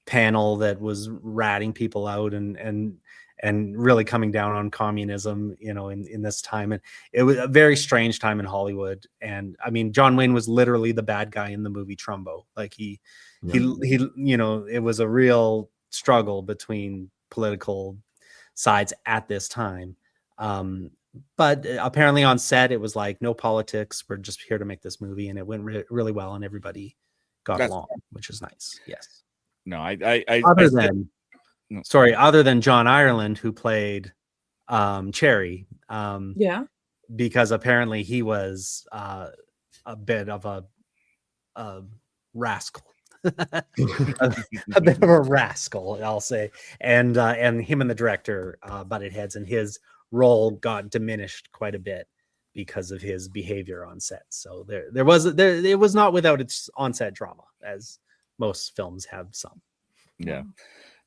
panel that was ratting people out and really coming down on communism, you know, in this time. And it was a very strange time in Hollywood. And I mean, John Wayne was literally the bad guy in the movie Trumbo. Like he, you know, it was a real struggle between political sides at this time. But apparently on set, it was like, no politics. We're just here to make this movie. And it went really well. And everybody got along, which is nice. Yes. No, other than John Ireland, who played Cherry. Because apparently he was a bit of a rascal. a bit of a rascal, I'll say. And him and the director butted heads, and his role got diminished quite a bit because of his behavior on set. So it was not without its on-set drama, as most films have some. Yeah.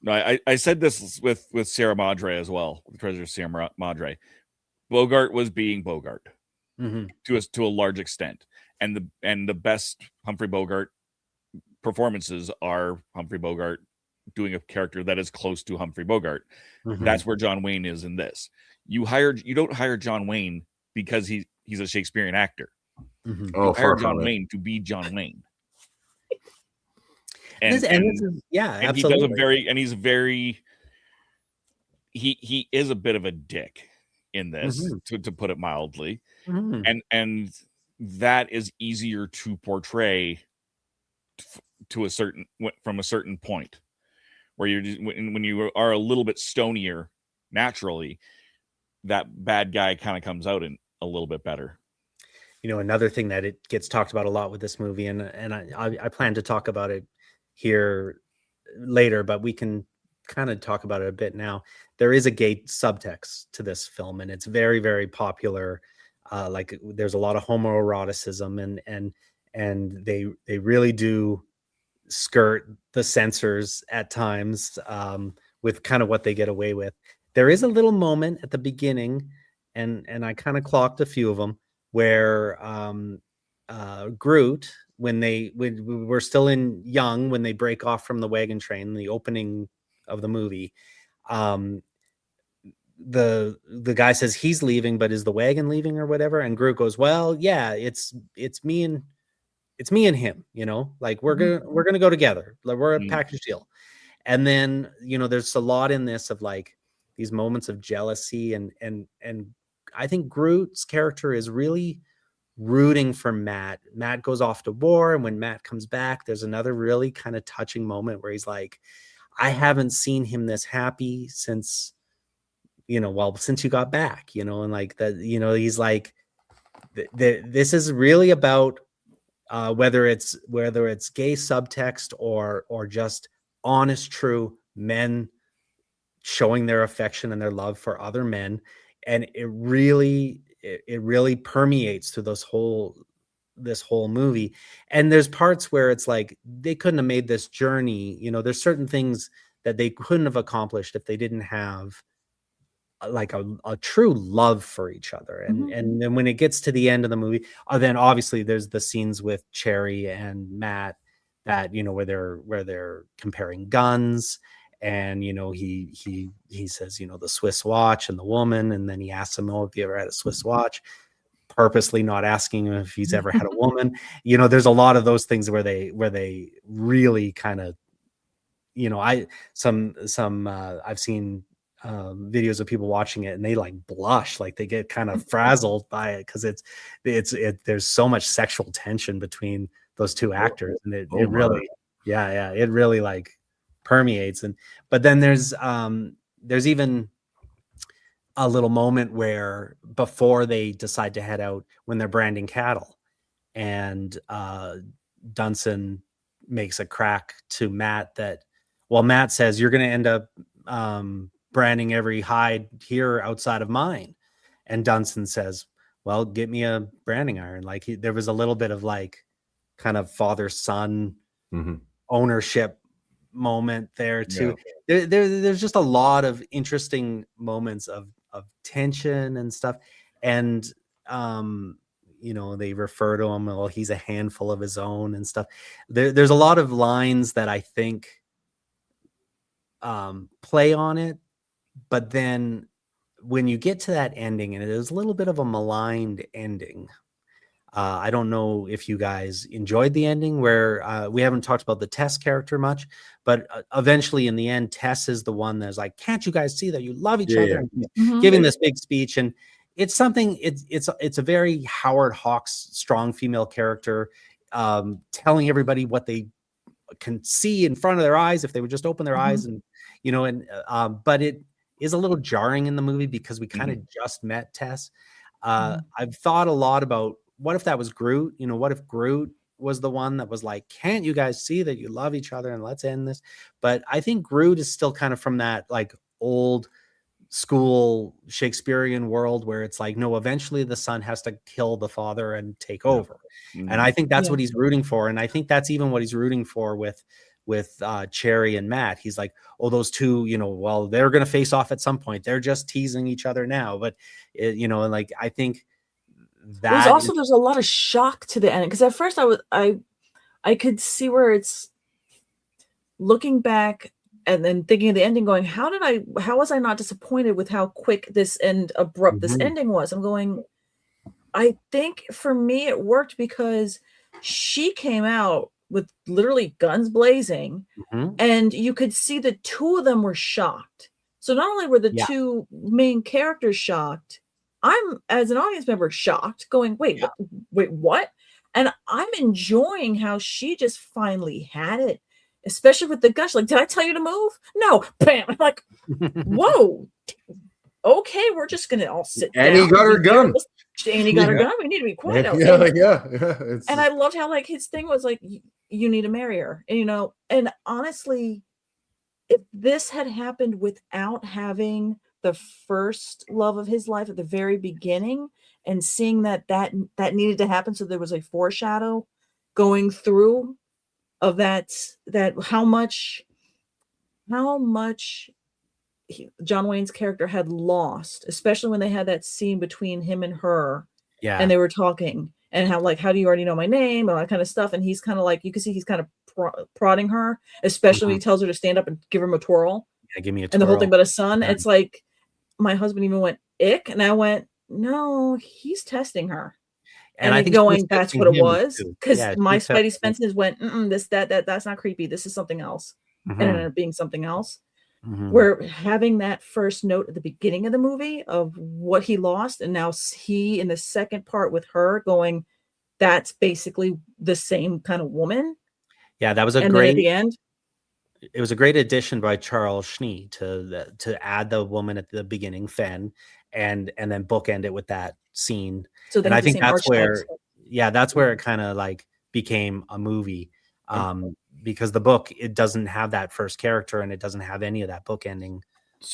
No, I said this with Sierra Madre as well, the Treasure of Sierra Madre. Bogart was being Bogart to a large extent, and the best Humphrey Bogart performances are Humphrey Bogart doing a character that is close to Humphrey Bogart. That's where John Wayne is in this. You don't hire John Wayne because he's a Shakespearean actor. You hire John Wayne to be John Wayne. And he does he he is a bit of a dick in this, to put it mildly, and that is easier to portray to a certain from a certain point, where you're just, when you are a little bit stonier naturally, that bad guy kind of comes out in a little bit better. Another thing that it gets talked about a lot with this movie, and I plan to talk about it here later, but we can kind of talk about it a bit now. There is a gay subtext to this film, and it's very, very popular. Like there's a lot of homoeroticism, and they really do skirt the censors at times, with kind of what they get away with. There is a little moment at the beginning, and I kind of clocked a few of them, where Groot, when we're still in young, when they break off from the wagon train, the opening of the movie, the guy says he's leaving, but is the wagon leaving or whatever? And Groot goes, well, yeah, it's me and him, like we're gonna go together. Like, we're a package deal. And then, there's a lot in this of like these moments of jealousy, and I think Groot's character is really rooting for Matt. Matt goes off to war, and when Matt comes back, there's another really kind of touching moment where he's like, I haven't seen him this happy since since you got back, and like that, he's like, this is really about whether it's gay subtext or just honest, true men showing their affection and their love for other men. And it really permeates through this whole movie. And there's parts where it's like they couldn't have made this journey. There's certain things that they couldn't have accomplished if they didn't have like a true love for each other. And then when it gets to the end of the movie, then obviously there's the scenes with Cherry and Matt that, where they're comparing guns, and, he says, the Swiss watch and the woman. And then he asks him, oh, have you ever had a Swiss watch? Purposely not asking him if he's ever had a woman. There's a lot of those things where they really kind of, I've seen videos of people watching it and they like blush, like they get kind of frazzled by it, because there's so much sexual tension between those two actors, and it really it really like permeates. But then there's even a little moment where before they decide to head out, when they're branding cattle, and Dunson makes a crack to Matt that, well, Matt says, you're going to end up branding every hide here outside of mine. And Dunson says, well, get me a branding iron. Like there was a little bit of like kind of father-son ownership moment there too. Yeah. There's just a lot of interesting moments of tension and stuff. And they refer to him, well, he's a handful of his own and stuff. There's a lot of lines that I think play on it, but then when you get to that ending, and it is a little bit of a maligned ending, I don't know if you guys enjoyed the ending, where we haven't talked about the Tess character much, but eventually in the end, Tess is the one that's like, can't you guys see that you love each other? And giving this big speech. And it's something, it's a very Howard Hawks strong female character, telling everybody what they can see in front of their eyes if they would just open their eyes. And but it is a little jarring in the movie because we kind of just met Tess. I've thought a lot about, what if that was Groot? What if Groot was the one that was like, can't you guys see that you love each other and let's end this? But I think Groot is still kind of from that like old school Shakespearean world where it's like, no, eventually the son has to kill the father and take over. And I think that's what he's rooting for. And I think that's even what he's rooting for with Cherry and Matt. He's like, oh, those two, well, they're going to face off at some point. They're just teasing each other now. But, like, I think that there's a lot of shock to the ending. Because at first I could see where it's looking back and then thinking of the ending going, how was I not disappointed with how quick this and abrupt this ending was? I'm going, I think for me it worked because she came out with literally guns blazing, and you could see the two of them were shocked. So not only were the Yeah. two main characters shocked, I'm, as an audience member, shocked, going, wait, Yeah. wait, what? And I'm enjoying how she just finally had it, especially with the gush. Like, did I tell you to move? No. Bam. I'm like, whoa. Okay, we're just gonna all sit down. Annie got her gun. Annie got her Yeah. gun. We need to be quiet. Yeah. It's And I loved how, like, his thing was like, you need to marry her. And, you know, and honestly, if this had happened without having the first love of his life at the very beginning and seeing that needed to happen, so there was a foreshadow going through of that how much John Wayne's character had lost, especially when they had that scene between him and her, Yeah. and they were talking, and how, like, how do you already know my name, and all that kind of stuff. And he's kind of like, you can see he's kind of prodding her, especially when he tells her to stand up and give him a twirl. Yeah, give me a twirl. And the whole thing about a son, Yeah. it's like, my husband even went, ick, and I went, no, he's testing her. And I think going, that's what it was, because my Spidey senses went, that's not creepy. This is something else, and it ended up being something else. Where having that first note at the beginning of the movie of what he lost, and now he in the second part with her going, that's basically the same kind of woman. Yeah, that was a and great. Then at the end, it was a great addition by Charles Schnee to add the woman at the beginning, Fen, and then bookend it with that scene. So and I think that's where, that's where it kind of like became a movie. Because the book, it doesn't have that first character, and it doesn't have any of that bookending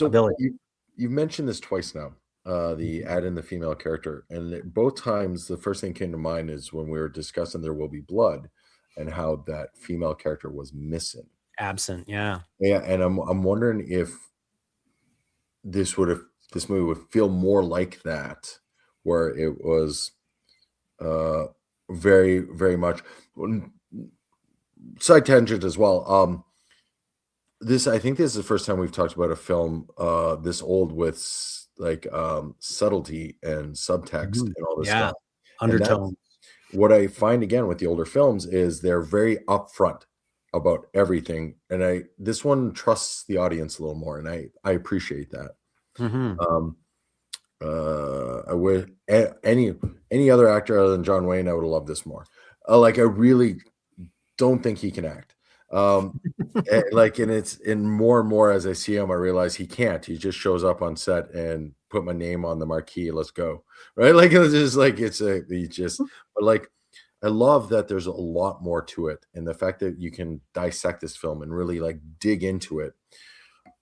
ability. You've mentioned this twice now, the add in the female character, and both times the first thing came to mind is when we were discussing There Will Be Blood and how that female character was missing, absent. Yeah, and I'm wondering if this movie would feel more like that, where it was very, very much. Side tangent as well. I think this is the first time we've talked about a film this old with like subtlety and subtext and all this stuff. Undertone. What I find again with the older films is they're very upfront about everything, and this one trusts the audience a little more, and I appreciate that. I would any other actor other than John Wayne, I would have loved this more. Like, I really don't think he can act. And it's in more and more as I see him, I realize he can't. He just shows up on set and put my name on the marquee. Let's go, right? Like, it's just like but like, I love that there's a lot more to it, and the fact that you can dissect this film and really like dig into it.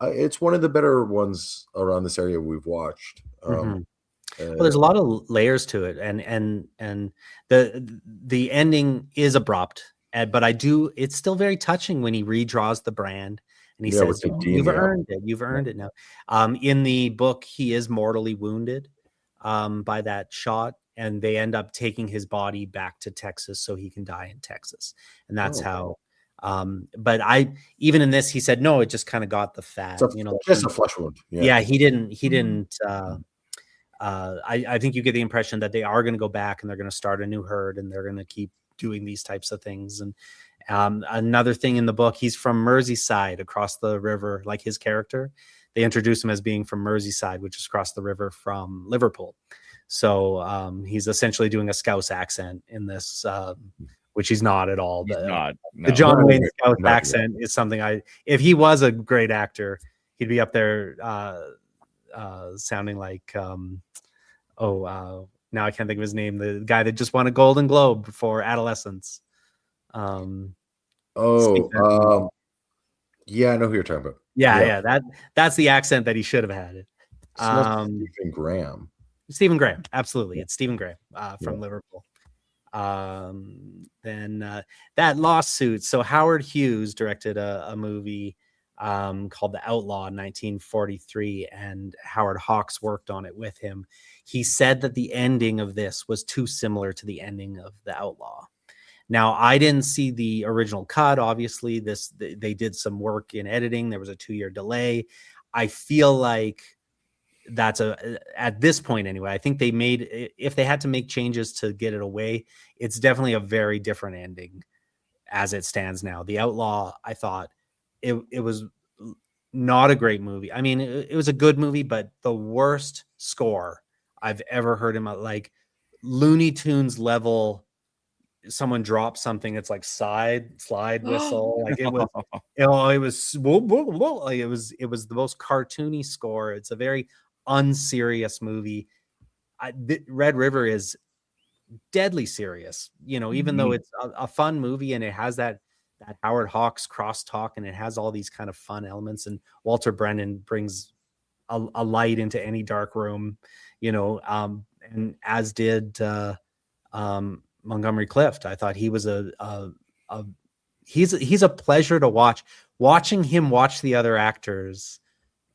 It's one of the better ones around this area we've watched. Well, there's a lot of layers to it, and the ending is abrupt. But it's still very touching when he redraws the brand and he says, you've earned it. You've earned it now. In the book, he is mortally wounded by that shot, and they end up taking his body back to Texas so he can die in Texas. And that's how, but even in this, he said, no, it just kind of got the fat, just a flesh wound. Yeah. He didn't, I think you get the impression that they are going to go back and they're going to start a new herd, and they're going to keep doing these types of things. And another thing in the book, he's from Merseyside, across the river. Like, his character, they introduce him as being from Merseyside, which is across the river from Liverpool. So he's essentially doing a Scouse accent in this, which he's not at all. The John Wayne Scouse accent is something if he was a great actor, he'd be up there sounding like now I can't think of his name. The guy that just won a Golden Globe for Adolescence. Yeah, I know who you're talking about. Yeah. That's the accent that he should have had. Stephen Graham, absolutely. It's Stephen Graham from Liverpool. Then that lawsuit. So Howard Hughes directed a movie called The Outlaw in 1943, and Howard Hawks worked on it with him. He said that the ending of this was too similar to the ending of The Outlaw. Now, I didn't see the original cut. Obviously, they did some work in editing. There was a 2-year delay. I feel like that's at this point anyway, I think if they had to make changes to get it away, it's definitely a very different ending as it stands now. The Outlaw, I thought it was not a great movie. I mean, it was a good movie, but the worst score I've ever heard in my, like, Looney Tunes level. Someone dropped something. It's like slide whistle. Like it was, it was, like it was the most cartoony score. It's a very unserious movie. Red River is deadly serious, even though it's a fun movie and it has that Howard Hawks crosstalk and it has all these kind of fun elements, and Walter Brennan brings a light into any dark room, and as did Montgomery Clift. I thought he was he's a pleasure to watch. Watching him watch the other actors,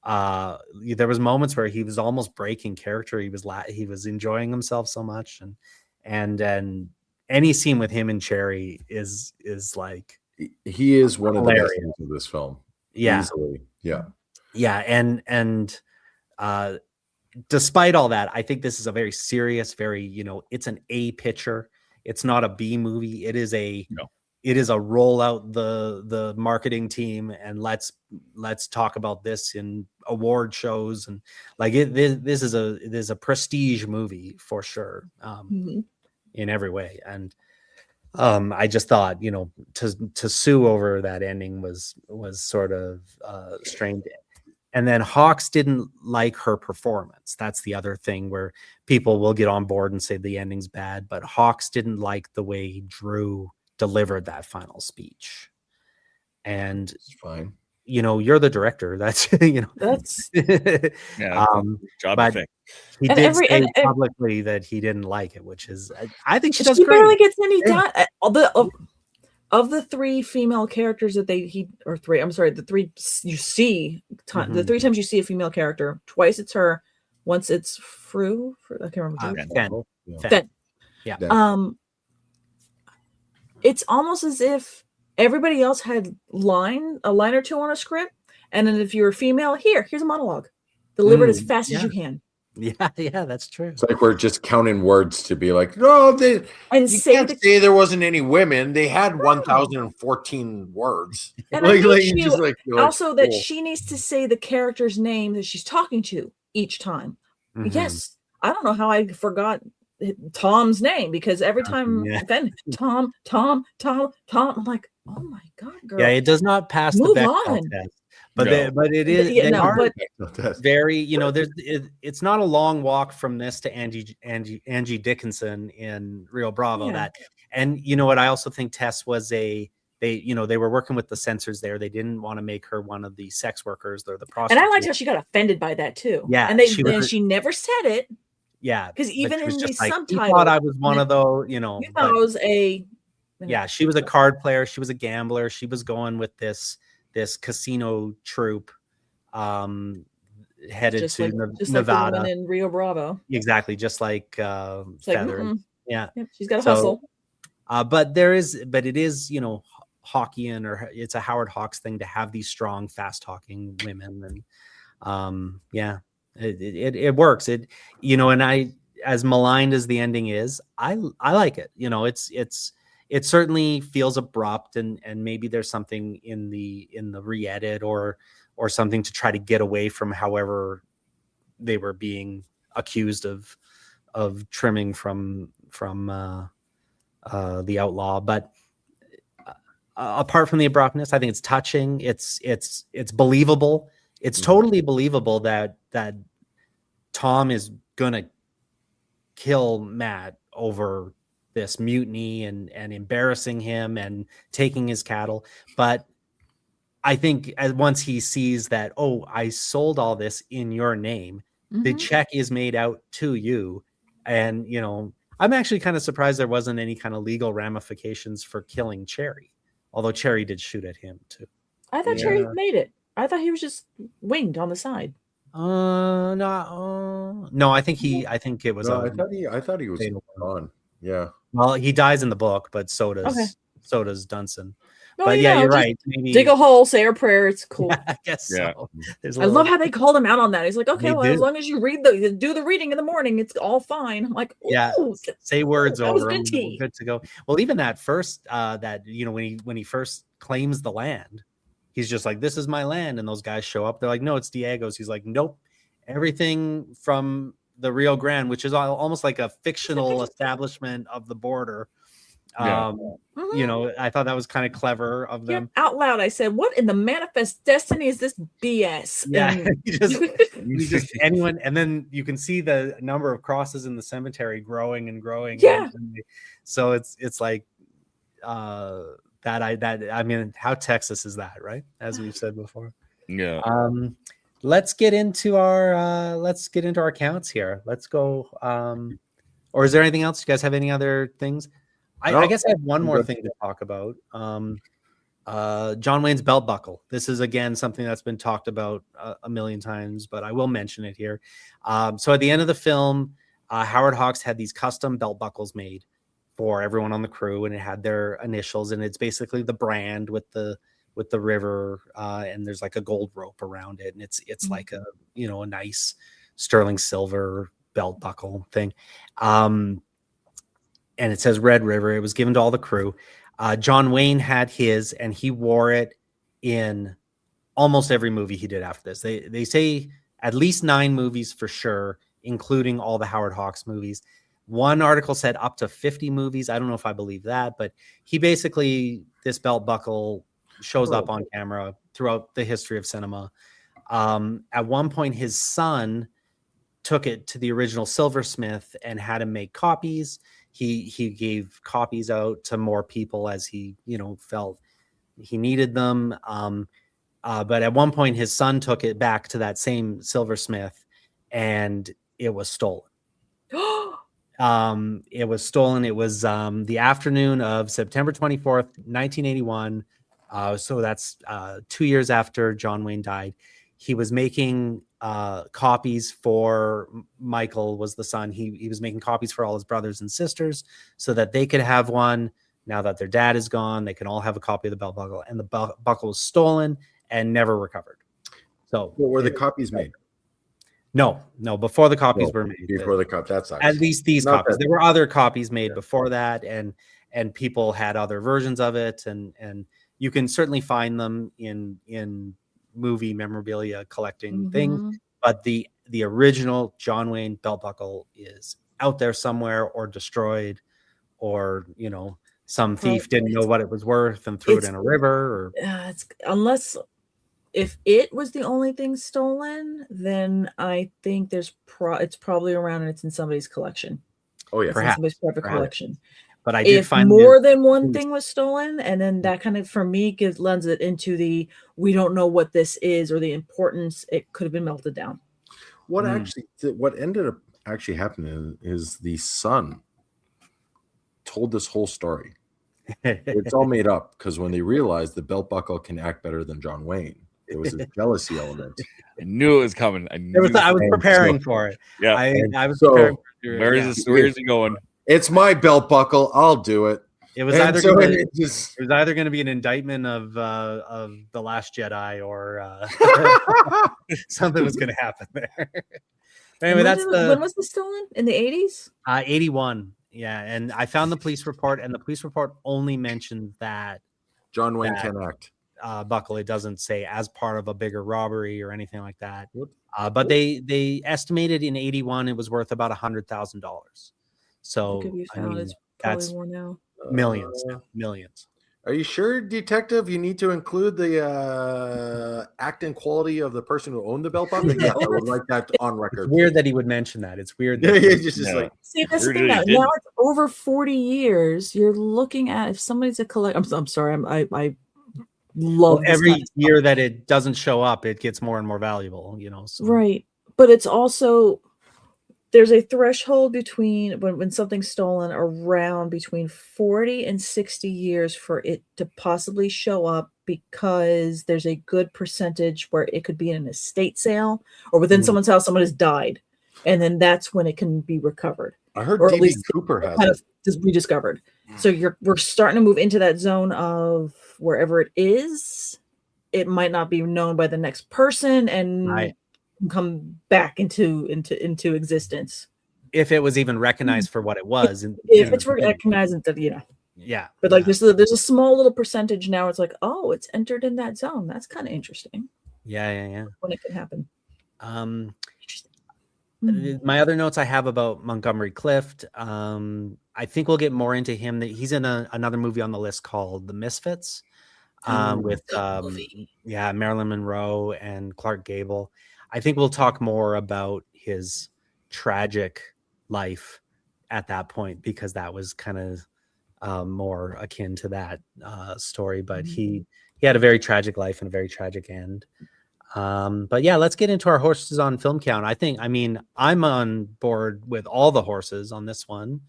there was moments where he was almost breaking character. He was enjoying himself so much, and any scene with him and Cherry is like, he is one hilarious. of the best scenes of this film. Yeah, easily. Yeah, and despite all that, I think this is a very serious, very, it's an A picture. It's not a B movie. It is a roll out the marketing team and let's talk about this in award shows, and like this is a prestige movie for sure, in every way. And I just thought, to sue over that ending was sort of strange. And then Hawks didn't like her performance. That's the other thing where people will get on board and say the ending's bad, but Hawks didn't like the way Drew delivered that final speech. And it's fine. You're the director. That's that's job. But he did say publicly that he didn't like it, which is, I think she does great. Barely gets any done. Of the three female characters that the three you see, the three times you see a female character, twice it's her, once it's Fru. I can't remember. Fen. Yeah. It's almost as if everybody else had a line or two on a script, and then if you're a female, here's a monologue, delivered as fast as you can. Yeah, that's true. It's like we're just counting words to be like, no, you can't say there wasn't any women. They had 1,014 words. And also that she needs to say the character's name that she's talking to each time. Mm-hmm. Yes, I don't know how I forgot Tom's name, because every time Tom, I'm like, oh my God, girl. Yeah, it does not pass the Bechdel test. But it is very, it's not a long walk from this to Angie Dickinson in Rio Bravo. Yeah. And you know what? I also think Tess was they were working with the censors there. They didn't want to make her one of the sex workers. They're the prostitutes. And I liked how she got offended by that too. Yeah. And she never said it. Yeah. Because even in the subtitles, you thought I was one of those, You thought I was a. Yeah, she was a card player. She was a gambler. She was going with this casino troupe, headed just to just Nevada. Like the woman in Rio Bravo. Exactly, just like Feather. Yeah, she's got to hustle. But it is, Hawkian, or it's a Howard Hawks thing to have these strong, fast talking women, and it works. And I, as maligned as the ending is, I like it. It certainly feels abrupt, and maybe there's something in the re-edit or something to try to get away from however they were being accused of trimming from the Outlaw. But apart from the abruptness, I think it's touching. It's believable. It's totally believable that Tom is gonna kill Matt over this mutiny and embarrassing him and taking his cattle. But I think once he sees that, oh, I sold all this in your name, the check is made out to you. And, I'm actually kind of surprised there wasn't any kind of legal ramifications for killing Cherry, although Cherry did shoot at him too. I thought Cherry made it. I thought he was just winged on the side. No, I think it was. No, I thought he was on. Yeah. Well, he dies in the book, but so does Dunson. Oh, but you're right. Maybe dig a hole, say a prayer. It's cool. I guess so. I love how they called him out on that. He's like, okay, as long as you do the reading in the morning, it's all fine. I'm like, say words over him. Good to go. Well, even that first, when he first claims the land, he's just like, this is my land. And those guys show up. They're like, no, it's Diego's. He's like, nope. Everything from the Rio Grande, which is almost like a fictional establishment of the border. Yeah. You know, I thought that was kind of clever of them. Out loud, I said, "What in the manifest destiny is this BS?" Yeah, And you just anyone, and then you can see the number of crosses in the cemetery growing and growing. Yeah. So it's like I mean, how Texas is that, right? As we've said before. Yeah. Let's get into our counts here. Let's go. Or is there anything else? You guys have any other things? I guess I have one more thing to talk about. John Wayne's belt buckle. This is again something that's been talked about a million times, but I will mention it here. So at the end of the film, Howard Hawks had these custom belt buckles made for everyone on the crew, and it had their initials, and it's basically the brand with the river, and there's like a gold rope around it, and it's like a a nice sterling silver belt buckle thing. And it says Red River. It was given to all the crew. John Wayne had his, and he wore it in almost every movie he did after this. They say at least 9 movies for sure, including all the Howard Hawks movies. One article said up to 50 movies. I don't know if I believe that, but he basically, this belt buckle shows up on camera throughout the history of cinema. At one point, his son took it to the original silversmith and had him make copies. He gave copies out to more people as he, felt he needed them. But at one point, his son took it back to that same silversmith, and it was stolen. It was stolen. It was the afternoon of September 24th, 1981. So that's 2 years after John Wayne died. He was making copies for Michael, was the son. He was making copies for all his brothers and sisters so that they could have one. Now that their dad is gone, they can all have a copy of the belt buckle. And the buckle was stolen and never recovered. So, what were the copies made? No, before the copies were made. Before the cup, that sucks. At least these copies. There were other copies made before that, and people had other versions of it, and you can certainly find them in movie memorabilia collecting things, but the original John Wayne belt buckle is out there somewhere, or destroyed, or some thief didn't know what it was worth and threw it in a river. Or unless if it was the only thing stolen, then I think it's probably around and it's in somebody's collection. Oh yeah, perhaps somebody's private collection. But I did find more than one thing was stolen, and then that kind of, for me, lends it into the we don't know what this is, or the importance. It could have been melted down. What ended up actually happening is the son told this whole story. It's all made up, because when they realized the belt buckle can act better than John Wayne, it was a jealousy element. I knew it was coming. I was preparing for it. Yeah, I was preparing for it. Where is he going? It's my belt buckle. I'll do it. It was either going to be an indictment of The Last Jedi, or something was going to happen there. Anyway, when was this stolen? In the 80s? 81. Yeah, and I found the police report, and the police report only mentioned that John Wayne can act buckle. It doesn't say as part of a bigger robbery or anything like that. But they estimated in 81 it was worth about $100,000. So it's probably more now. Millions. Are you sure, detective? You need to include the acting quality of the person who owned the belt buckle. Yeah, I would like that on record. It's weird that he would mention that. It's weird. Like, see, that's the thing. Now it's over 40 years. You're looking at, if somebody's a collector. I'm sorry. I love every year that it doesn't show up, it gets more and more valuable. So. Right, but it's also. There's a threshold between when something's stolen, around between 40 and 60 years for it to possibly show up, because there's a good percentage where it could be in an estate sale or within someone's house. Someone has died, and then that's when it can be recovered. I heard or D.B. at least Cooper has kind of rediscovered. So we're starting to move into that zone of wherever it is, it might not be known by the next person, and come back into existence if it was even recognized for what it was. If it's recognized, Yeah. But like there's a small little percentage now. It's like, oh, it's entered in that zone. That's kind of interesting. Yeah. When it can happen. My other notes I have about Montgomery Clift. I think we'll get more into him. That he's in another movie on the list called The Misfits, with Marilyn Monroe and Clark Gable. I think we'll talk more about his tragic life at that point, because that was kind of more akin to that story. But he had a very tragic life and a very tragic end. But yeah, let's get into our horses on film count. I'm on board with all the horses on this one.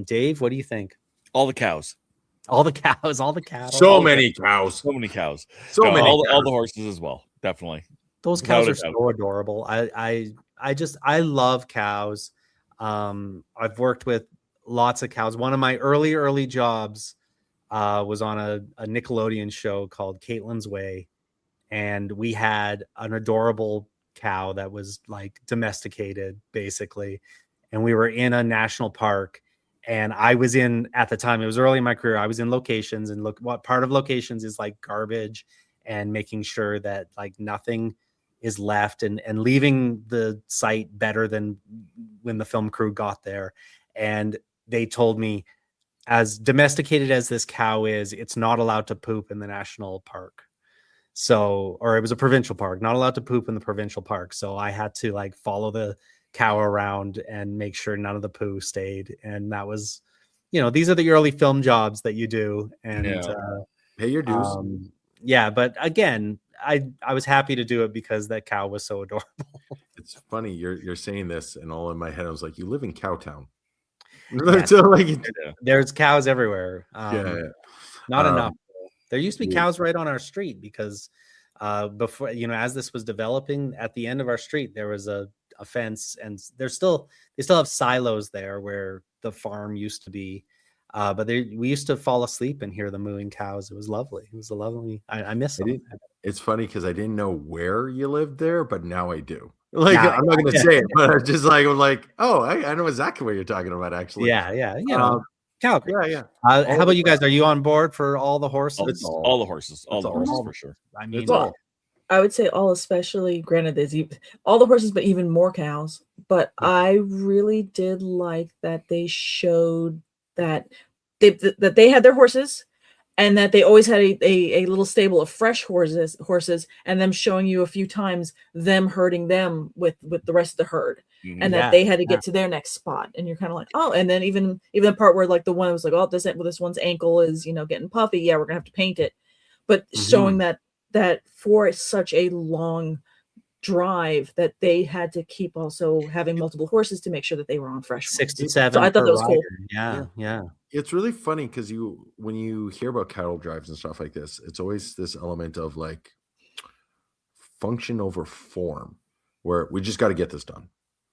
Dave, what do you think? All the cows. All the cows, all the cattle. So many cows. So many cows. All the horses as well. Definitely. Those cows are so adorable. I love cows. I've worked with lots of cows. One of my early jobs was on a Nickelodeon show called Caitlin's Way. And we had an adorable cow that was like domesticated, basically. And we were in a national park. And I was at the time, it was early in my career, I was in locations, and what part of locations is like garbage and making sure that like nothing is left, and leaving the site better than when the film crew got there. And they told me, as domesticated as this cow is, it's not allowed to poop in the national park. So, or it was a provincial park, not allowed to poop in the provincial park. So I had to like follow the cow around and make sure none of the poo stayed. And that was, these are the early film jobs that you do. And pay your dues. But again, I was happy to do it because that cow was so adorable. It's funny you're saying this, and all in my head I was like, you live in Cowtown. Yeah, so like, there's cows everywhere. Not enough. There used to be cows right on our street, because before, as this was developing, at the end of our street there was a fence, and they still have silos there where the farm used to be. But we used to fall asleep and hear the mooing cows. It was lovely. It was a lovely. I miss them. It's funny because I didn't know where you lived there, but now I do. Like, I'm not going to say it, but I'm just like, oh, I know exactly what you're talking about, actually. Yeah. Calgary. Yeah. How about you guys? Are you on board for all the horses? All the horses for sure. I mean, I would say all, especially, granted, there's all the horses, but even more cows. But I really did like that they showed that they had their horses, and that they always had a little stable of fresh horses, and them showing you a few times them herding them with the rest of the herd. And that they had to get to their next spot, and you're kind of like, oh. And then even the part where like the one was like, oh, this one's ankle is getting puffy, we're gonna have to paint it. But showing that for such a long drive, that they had to keep also having multiple horses to make sure that they were on fresh 6 to 7. So I thought that was cool. Yeah. It's really funny because when you hear about cattle drives and stuff like this, it's always this element of like function over form, where we just got to get this done.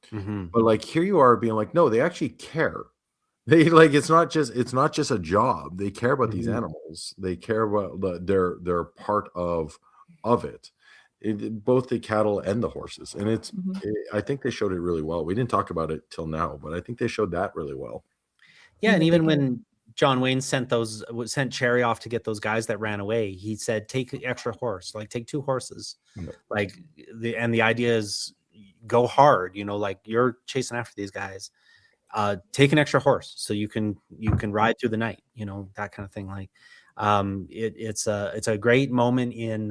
But like, here you are being like, no, they actually care. They like, it's not just a job. They care about these animals. They care about they're part of it. Both the cattle and the horses. And I think they showed it really well. We didn't talk about it till now, but I think they showed that really well. Yeah, and even when John Wayne sent Cherry off to get those guys that ran away, he said, take an extra horse, like take 2 horses. Like the idea is go hard, like you're chasing after these guys. Take an extra horse so you can ride through the night, that kind of thing. Like it's a great moment in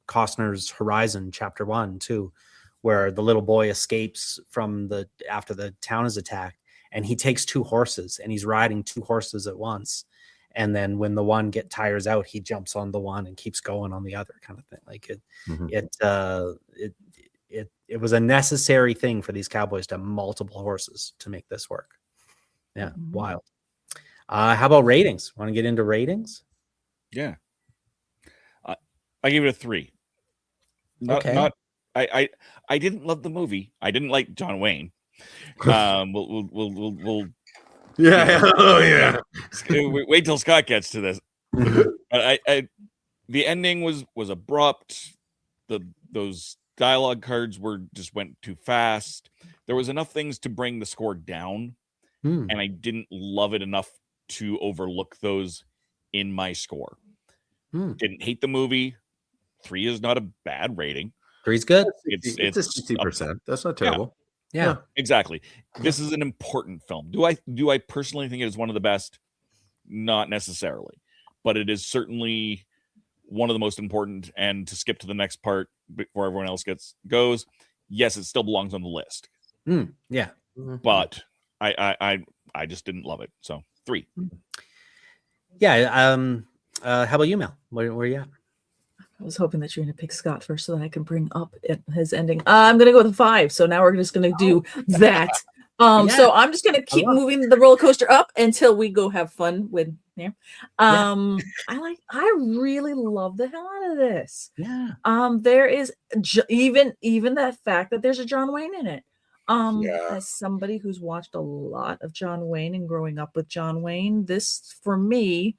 Costner's Horizon Chapter 1 too, where the little boy escapes after the town is attacked. And he takes 2 horses, and he's riding 2 horses at once. And then when the one tires out, he jumps on the one and keeps going on the other, kind of thing. Like it was a necessary thing for these cowboys to have multiple horses to make this work. Yeah, wild. How about ratings? Want to get into ratings? Yeah, I give it a 3. Okay. I didn't love the movie. I didn't like John Wayne. We'll wait till Scott gets to this. The ending was abrupt. Those dialogue cards went too fast. There was enough things to bring the score down, and I didn't love it enough to overlook those in my score. Hmm. Didn't hate the movie. 3 is not a bad rating. 3's good. It's a 60%. That's not terrible. Yeah. Exactly. This is an important film. Do I personally think it is one of the best? Not necessarily, but it is certainly one of the most important. And to skip to the next part before everyone else goes, yes, it still belongs on the list. Yeah. But I just didn't love it. So 3. Yeah. How about you, Mel? Where are you at? I was hoping that you're going to pick Scott first so that I can bring up his ending. I'm going to go with a 5. So now we're just going to do that. So I'm just going to keep moving the roller coaster up until we go have fun with here. I really love the hell out of this. Yeah. There is even that fact that there's a John Wayne in it. As somebody who's watched a lot of John Wayne and growing up with John Wayne, this for me,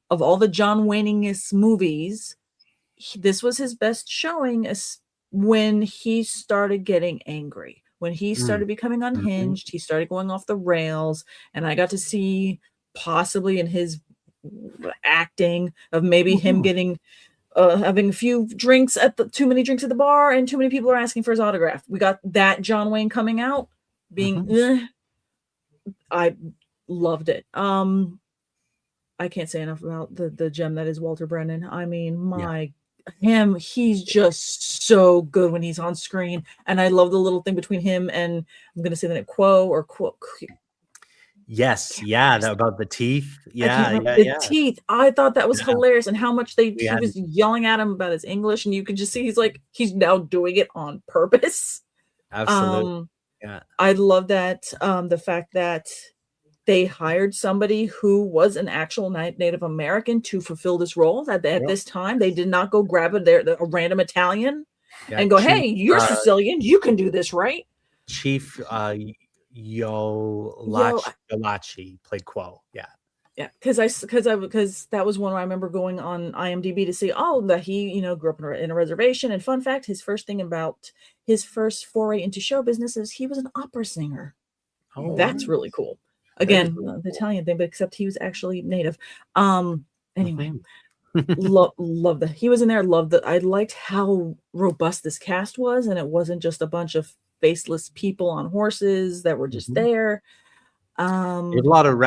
of all the John Wayne-ingest movies, this was his best showing when he started getting angry, when he started becoming unhinged, he started going off the rails, and I got to see possibly in his acting of maybe him getting having a few drinks too many drinks at the bar and too many people are asking for his autograph. We got that John Wayne coming out being I loved it. I can't say enough about the gem that is Walter Brennan. I mean, he's just so good when he's on screen, and I love the little thing between him and I'm gonna say the name Quo. Yes, about the teeth. Teeth. I thought that was hilarious, and how much he was yelling at him about his English, and you could just see he's now doing it on purpose. Absolutely. I love that. The fact that they hired somebody who was an actual Native American to fulfill this role. At this time, they did not go grab a random Italian and go, "Hey, you're Sicilian. You can do this, right?" Chief Yolachi played Quo. Yeah, because that was one I remember going on IMDb to see. Oh, that he grew up in a reservation. And fun fact, his first foray into show business is he was an opera singer. Oh, that's really cool. Again, the Italian thing, but except he was actually Native. Anyway, love that he was in there. I liked how robust this cast was, and it wasn't just a bunch of faceless people on horses that were just there. There's a lot of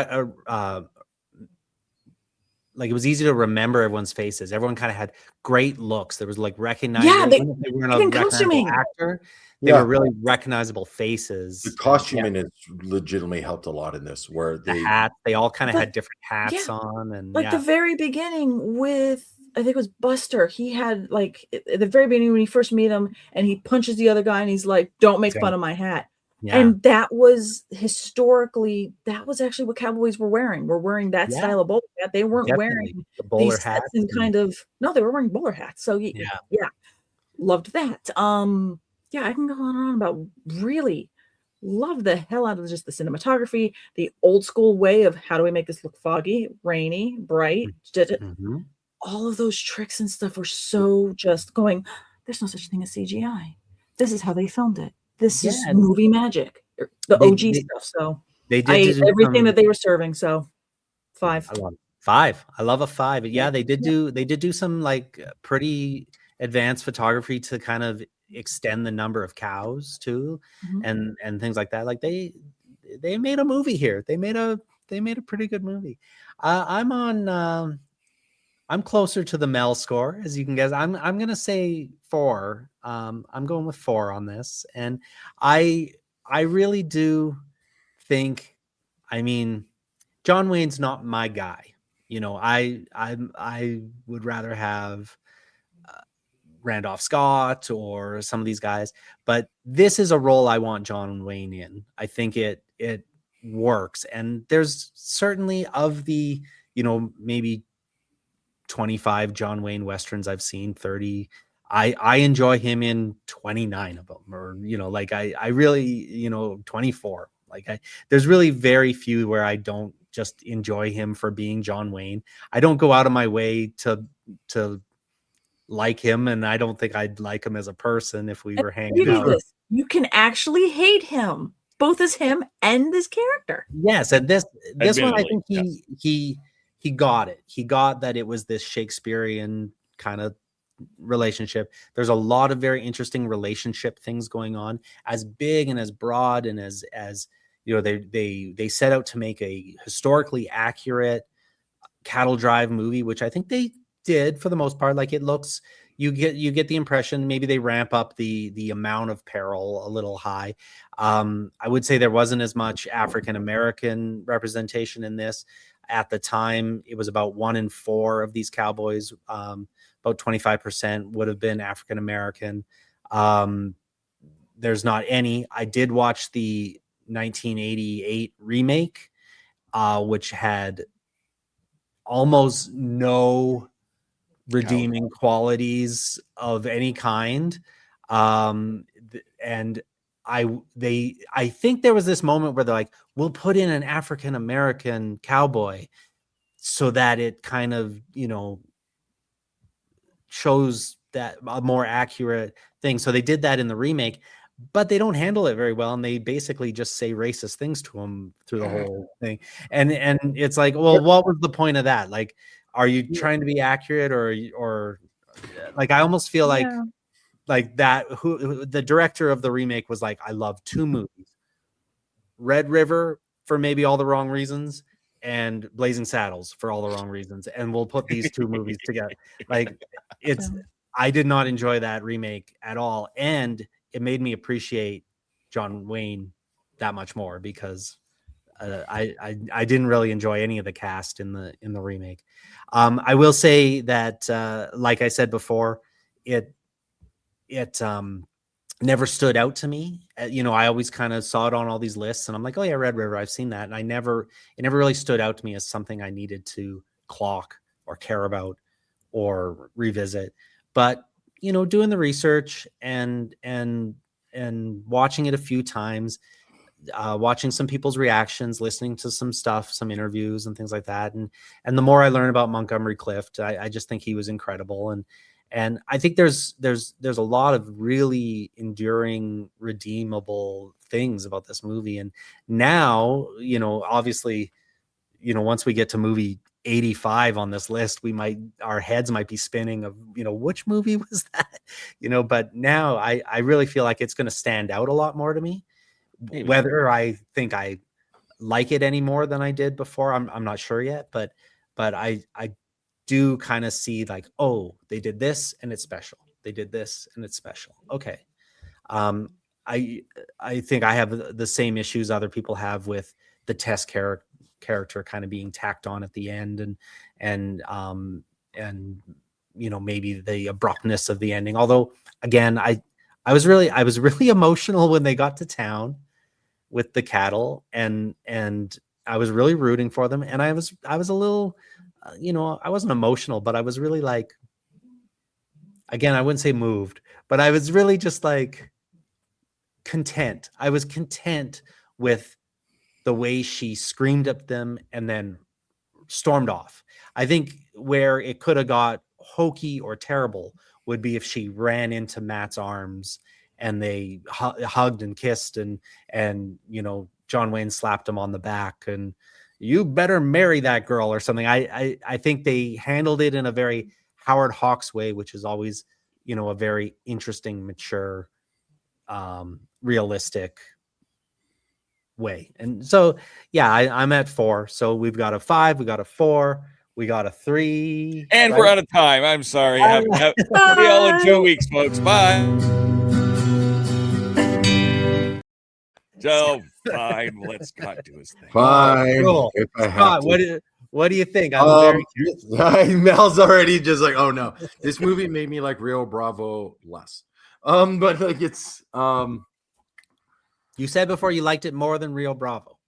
it was easy to remember everyone's faces. Everyone kind of had great looks. There was recognizable. Yeah, they weren't a recognizable actor. They were really recognizable faces. The costuming has legitimately helped a lot in this. Where the hats, they all kind of had different hats on, and the very beginning with I think it was Buster. He had at the very beginning when you first meet him, and he punches the other guy, and he's like, "Don't make fun of my hat." Yeah. And that was historically, that was actually what cowboys were wearing. We're wearing that style of bowler hat. They weren't wearing the bowler hats and no, they were wearing bowler hats. So loved that. I can go on and on about really love the hell out of just the cinematography, the old school way of how do we make this look foggy, rainy, bright. All of those tricks and stuff were so just going, there's no such thing as CGI. This is how they filmed it. This is movie magic, the OG stuff. So they did everything that they were serving. So 5. I love 5. I love a 5. Yeah, they did do some pretty advanced photography to kind of extend the number of cows too, and things like that. They made a movie here. They made a pretty good movie. I'm closer to the Mel score, as you can guess. I'm gonna say 4. I'm going with 4 on this, and I really do think. I mean, John Wayne's not my guy. I would rather have Randolph Scott or some of these guys, but this is a role I want John Wayne in. I think it works, and there's certainly of the maybe 25 John Wayne Westerns I've seen, 30. I enjoy him in 29 of them, or I really 24. There's really very few where I don't just enjoy him for being John Wayne. I don't go out of my way to like him, and I don't think I'd like him as a person if we were hanging out. You can actually hate him. both as him and this character. Yes, and this one, I Admittedly, think he got it. He got that it was this Shakespearean kind of relationship. There's a lot of very interesting relationship things going on, as big and as broad and as you know, they set out to make a historically accurate cattle drive movie, which I think they did for the most part. Like, it looks, you get the impression maybe they ramp up the amount of peril a little high. I would say there wasn't as much African American representation in this. At the time, it was about 1 in 4 of these cowboys. About 25% would have been African American. There's not any. I did watch the 1988 remake, which had almost no redeeming qualities of any kind. And I think there was this moment where they're like, we'll put in an African American cowboy so that it kind of, you know, shows that a more accurate thing. So they did that in the remake, but they don't handle it very well, and they basically just say racist things to him through the whole thing. And it's like, well, what was the point of that? Like, are you trying to be accurate, or like, I almost feel like that who the director of the remake was like, I love 2 movies, Red River for maybe all the wrong reasons, and Blazing Saddles for all the wrong reasons, and we'll put these 2 movies together. Like, I did not enjoy that remake at all, and it made me appreciate John Wayne that much more, because I didn't really enjoy any of the cast in the remake. I will say that, like I said before, it never stood out to me. You know, I always kind of saw it on all these lists, and I'm like, oh yeah, Red River, I've seen that. And it never really stood out to me as something I needed to clock or care about or revisit. But, you know, doing the research and watching it a few times, watching some people's reactions, listening to some stuff, some interviews and things like that. And the more I learn about Montgomery Clift, I just think he was incredible. And I think there's a lot of really enduring, redeemable things about this movie. And now, you know, obviously, you know, once we get to movie 85 on this list, our heads might be spinning of, you know, which movie was that, you know. But now I really feel like it's going to stand out a lot more to me. Maybe. Whether I think I like it any more than I did before, I'm not sure yet, but I do kind of see like, oh, they did this and it's special. They did this and it's special. Okay. I think I have the same issues other people have with the Tess character kind of being tacked on at the end, and you know, maybe the abruptness of the ending. Although, again, I was really emotional when they got to town with the cattle, and I was really rooting for them, and I was a little, you know, I wasn't emotional, but I was really like, again, I wouldn't say moved, but I was really just like content. I was content with the way she screamed at them and then stormed off. I think where it could have got hokey or terrible would be if she ran into Matt's arms and they hugged and kissed, and you know, John Wayne slapped him on the back and, you better marry that girl or something. I think they handled it in a very Howard Hawks way, which is always, you know, a very interesting, mature, realistic way. And so, yeah, I'm at 4. So we've got a 5, we got a 4, we got a 3, and right? We're out of time. I'm sorry. Have see y'all in 2 weeks, folks. Bye. So fine, let Scott do his thing. Fine. Cool. If I have Scott, to. what do you think? I'm very Mel's already just like, oh no, this movie made me like Rio Bravo less. But like it's you said before you liked it more than Rio Bravo.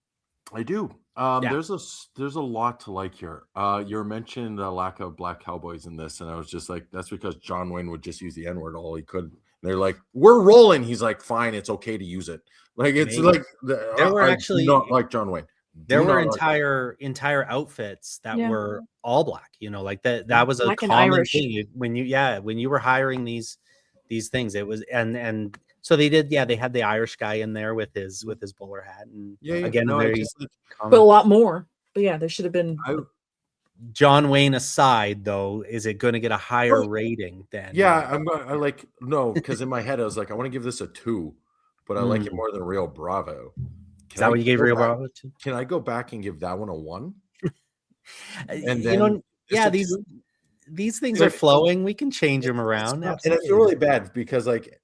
I do. There's a lot to like here. You mentioned the lack of black cowboys in this, and I was just like, that's because John Wayne would just use the N-word all he could. They're like, we're rolling. He's like, fine, it's okay to use it. Like it's maybe. Like there were actually not like John Wayne. There were entire outfits that were all black. You know, like that was a common thing when you were hiring these things. It was and So they did, yeah. They had the Irish guy in there with his bowler hat, and again, No, very just like, But a lot more. But yeah, there should have been. John Wayne aside, though, is it going to get a higher rating than? Yeah, I like no, because in my head I was like, I want to give this a 2, but I like it more than Rio Bravo. Is that what you gave Rio Bravo to? Can I go back and give that one a 1? And you then know, yeah, these things are flowing. We can change them around. And I feel really bad because like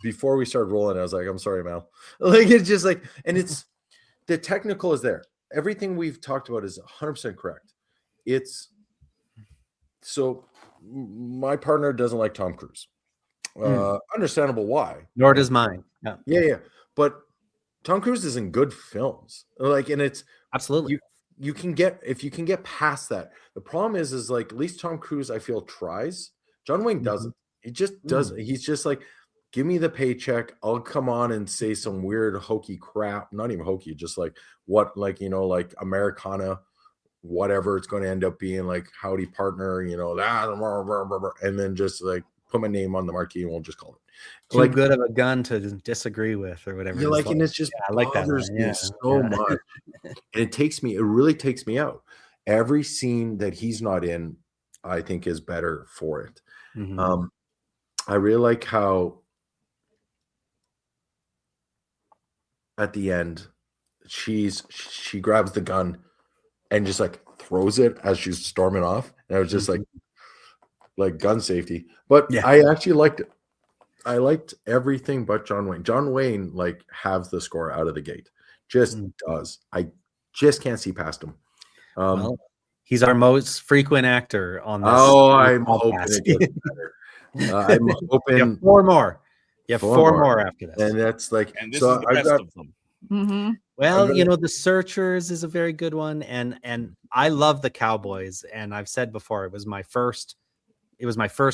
before we started rolling, I was like, I'm sorry, Mal. Like it's just like, and it's the technical is there. Everything we've talked about is 100% correct. It's so my partner doesn't like Tom Cruise. Understandable why. Nor does mine. Yeah. But Tom Cruise is in good films. Like, and it's absolutely you can get if you can get past that. The problem is like at least Tom Cruise, I feel, tries. John Wayne doesn't. He just doesn't. He's just like, give me the paycheck. I'll come on and say some weird hokey crap. Not even hokey, just like what, like, you know, like Americana, whatever it's going to end up being, like howdy partner, you know, and then just like put my name on the marquee and we'll just call it. Too like, good of a gun to disagree with or whatever. You like, and it's just I like that so much. And it really takes me out. Every scene that he's not in, I think is better for it. I really like how at the end she grabs the gun and just like throws it as she's storming off. And I was just like gun safety. But I actually liked it. I liked everything but John Wayne. John Wayne like has the score out of the gate. Just does. I just can't see past him. Well, he's our most frequent actor on this. Oh, I'm hoping it gets better. I'm hoping 4 more. Yeah, 4 more after this. And that's like, and this is the best of them. Well, you know, The Searchers is a very good one, and I love The Cowboys, and I've said before it was my first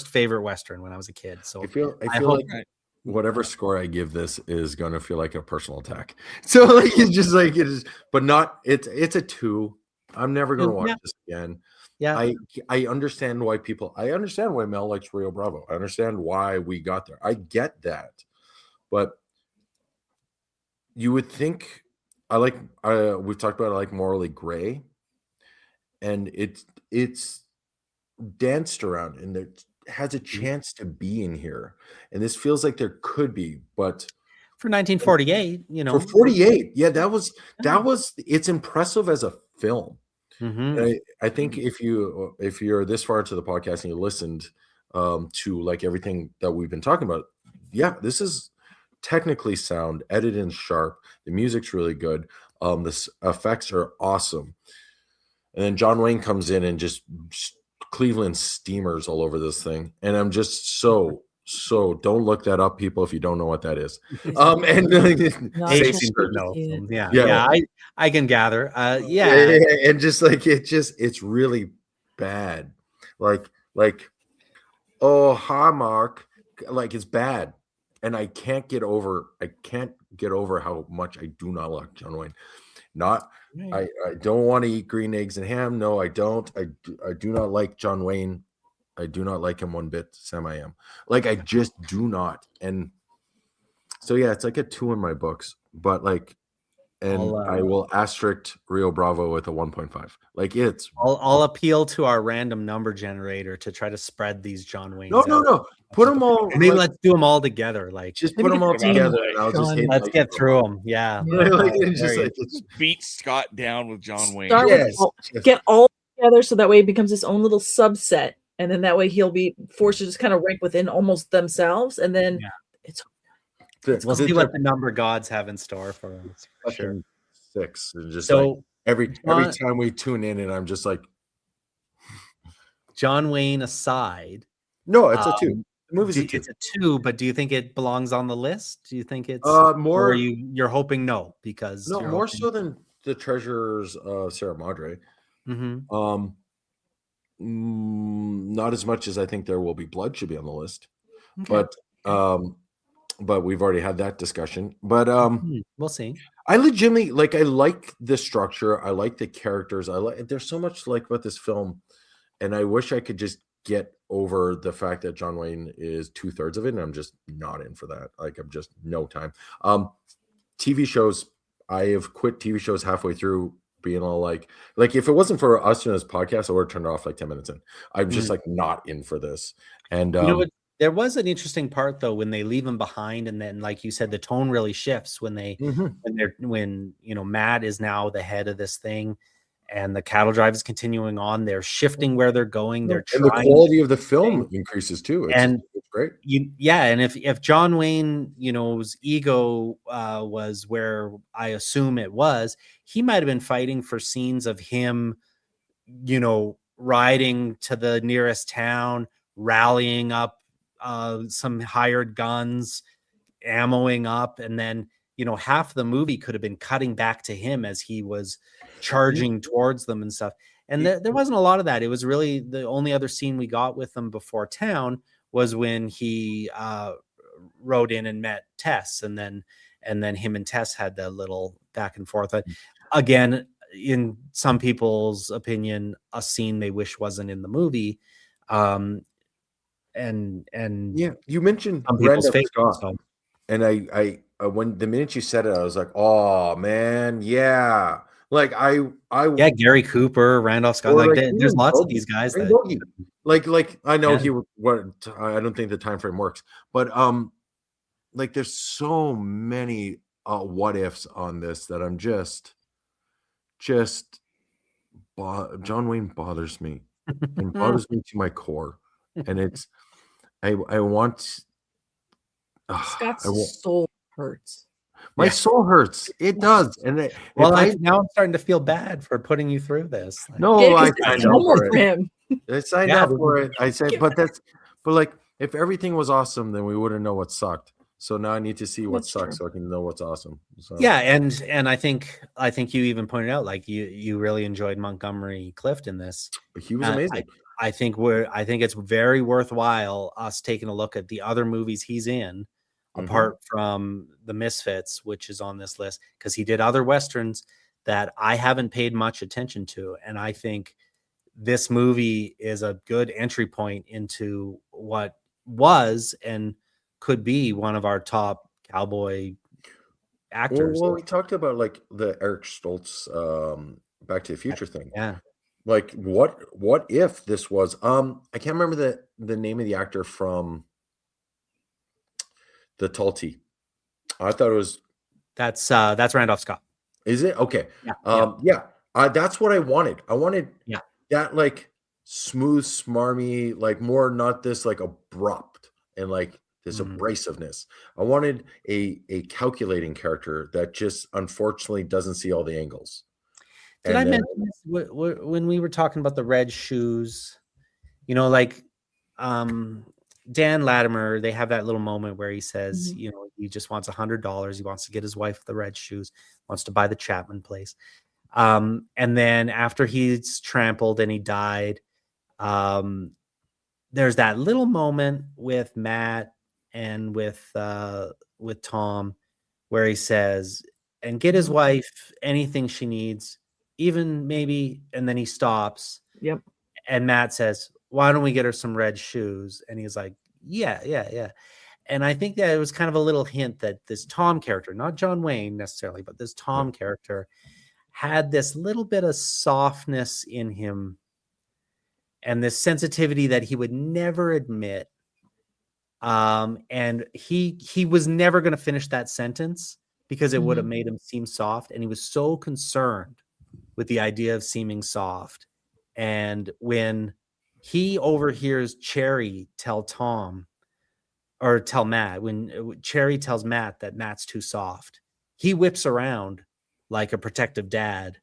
favorite Western when I was a kid. So I feel like whatever score I give this is going to feel like a personal attack. So like it's just like it is, but not. It's a 2. I'm never going to watch this again. Yeah, I understand why I understand why Mel likes Rio Bravo. I understand why we got there. I get that, but you would think we've talked about I like Morally Gray, and it's danced around and it has a chance to be in here, and this feels like there could be, but for 1948, you know, for 48, that was it's impressive as a film. I think if you're this far into the podcast and you listened to like everything that we've been talking about, this is technically sound, edited and sharp. The music's really good. The effects are awesome. And then John Wayne comes in and just Cleveland steamers all over this thing. And I'm just so don't look that up, people, if you don't know what that is. I can gather. And just like it's really bad. Like oh hi Mark, like it's bad. And I can't get over how much I do not like John Wayne. I don't want to eat green eggs and ham. No, I don't. I do not like John Wayne. I do not like him one bit. Sam, I am. Like, I just do not. And so, it's like a 2 in my books. But, like, and I will asterisk Rio Bravo with a 1.5. Like, it's... I'll appeal to our random number generator to try to spread these John Waynes. No. Put them all... Maybe let's do them all together. Like, just put them all together. And I'll just let's get through them. Yeah. Beat Scott down with John Wayne. Get all together so that way it becomes its own little subset. And then that way he'll be forced to just kind of rank within almost themselves. And then we'll see what the number gods have in store for us. For sure. 6. And just so, like every time we tune in and I'm just like, John Wayne aside. No, it's a 2. The movie's a 2. It's a 2, but do you think it belongs on the list? Do you think it's more? Or you're hoping no, because more so than The Treasures of Sarah Madre. Not as much as I think There Will Be Blood should be on the list. Okay. But we've already had that discussion. But we'll see. I legitimately I like the structure. I like the characters. There's so much like about this film, and I wish I could just get over the fact that John Wayne is 2/3 of it, and I'm just not in for that. Like, I'm just no time. TV shows, I have quit TV shows halfway through, being all like if it wasn't for us doing this podcast, I would have turned it off like 10 minutes in. I'm just like not in for this. And you know what? There was an interesting part though when they leave him behind, and then, like you said, the tone really shifts when they when Matt is now the head of this thing, and the cattle drive is continuing on. They're shifting where they're going. They're and the trying quality of the film increases too. It's great. And if John Wayne, his ego was where I assume it was, he might have been fighting for scenes of him, riding to the nearest town, rallying up some hired guns, ammoing up, and then half the movie could have been cutting back to him as he was charging towards them and stuff. And there wasn't a lot of that. It was really the only other scene we got with them before town was when he rode in and met Tess, and then him and Tess had that little back and forth. Again, in some people's opinion, a scene they wish wasn't in the movie. And yeah, you mentioned some people's Randolph favorites, Scott, and I when the minute you said it, I was like, oh man, yeah. Like yeah, Gary Cooper, Randolph Scott, like there's lots of these guys that like I know I don't think the time frame works, but like there's so many what ifs on this that I'm just John Wayne bothers me and bothers me to my core, and it's I want Scott's soul hurts. My soul hurts. It does. And now I'm starting to feel bad for putting you through this. No, I signed up for it. I signed up for it. I said, but like, if everything was awesome, then we wouldn't know what sucked. So now I need to see what sucks so I can know what's awesome. So. Yeah, and I think you even pointed out, like, you really enjoyed Montgomery Clift in this. He was amazing. I think it's very worthwhile us taking a look at the other movies he's in, apart from The Misfits, which is on this list, because he did other Westerns that I haven't paid much attention to. And I think this movie is a good entry point into what was and could be one of our top cowboy actors. Well, we talked about like the Eric Stoltz Back to the Future thing. Yeah. Like what if this was I can't remember the name of the actor from the Tall T. I thought it was that's Randolph Scott. Is it? Okay. Yeah. That's what I wanted. I wanted that like smooth, smarmy, like more not this like abrupt and like this abrasiveness. I wanted a calculating character that just unfortunately doesn't see all the angles. Did I mention this when we were talking about the red shoes? Like Dan Latimer, they have that little moment where he says, he just wants $100. He wants to get his wife the red shoes, wants to buy the Chapman place. And then after he's trampled and he died, there's that little moment with Matt and with Tom where he says, and get his wife anything she needs, even maybe, and then he stops. Yep. And Matt says, why don't we get her some red shoes? And he's like, yeah. And I think that it was kind of a little hint that this Tom character, not John Wayne necessarily, but this Tom character had this little bit of softness in him and this sensitivity that he would never admit. And he was never going to finish that sentence because it would have made him seem soft. And he was so concerned with the idea of seeming soft. And when he overhears Cherry tell Matt, when Cherry tells Matt that Matt's too soft, he whips around like a protective dad,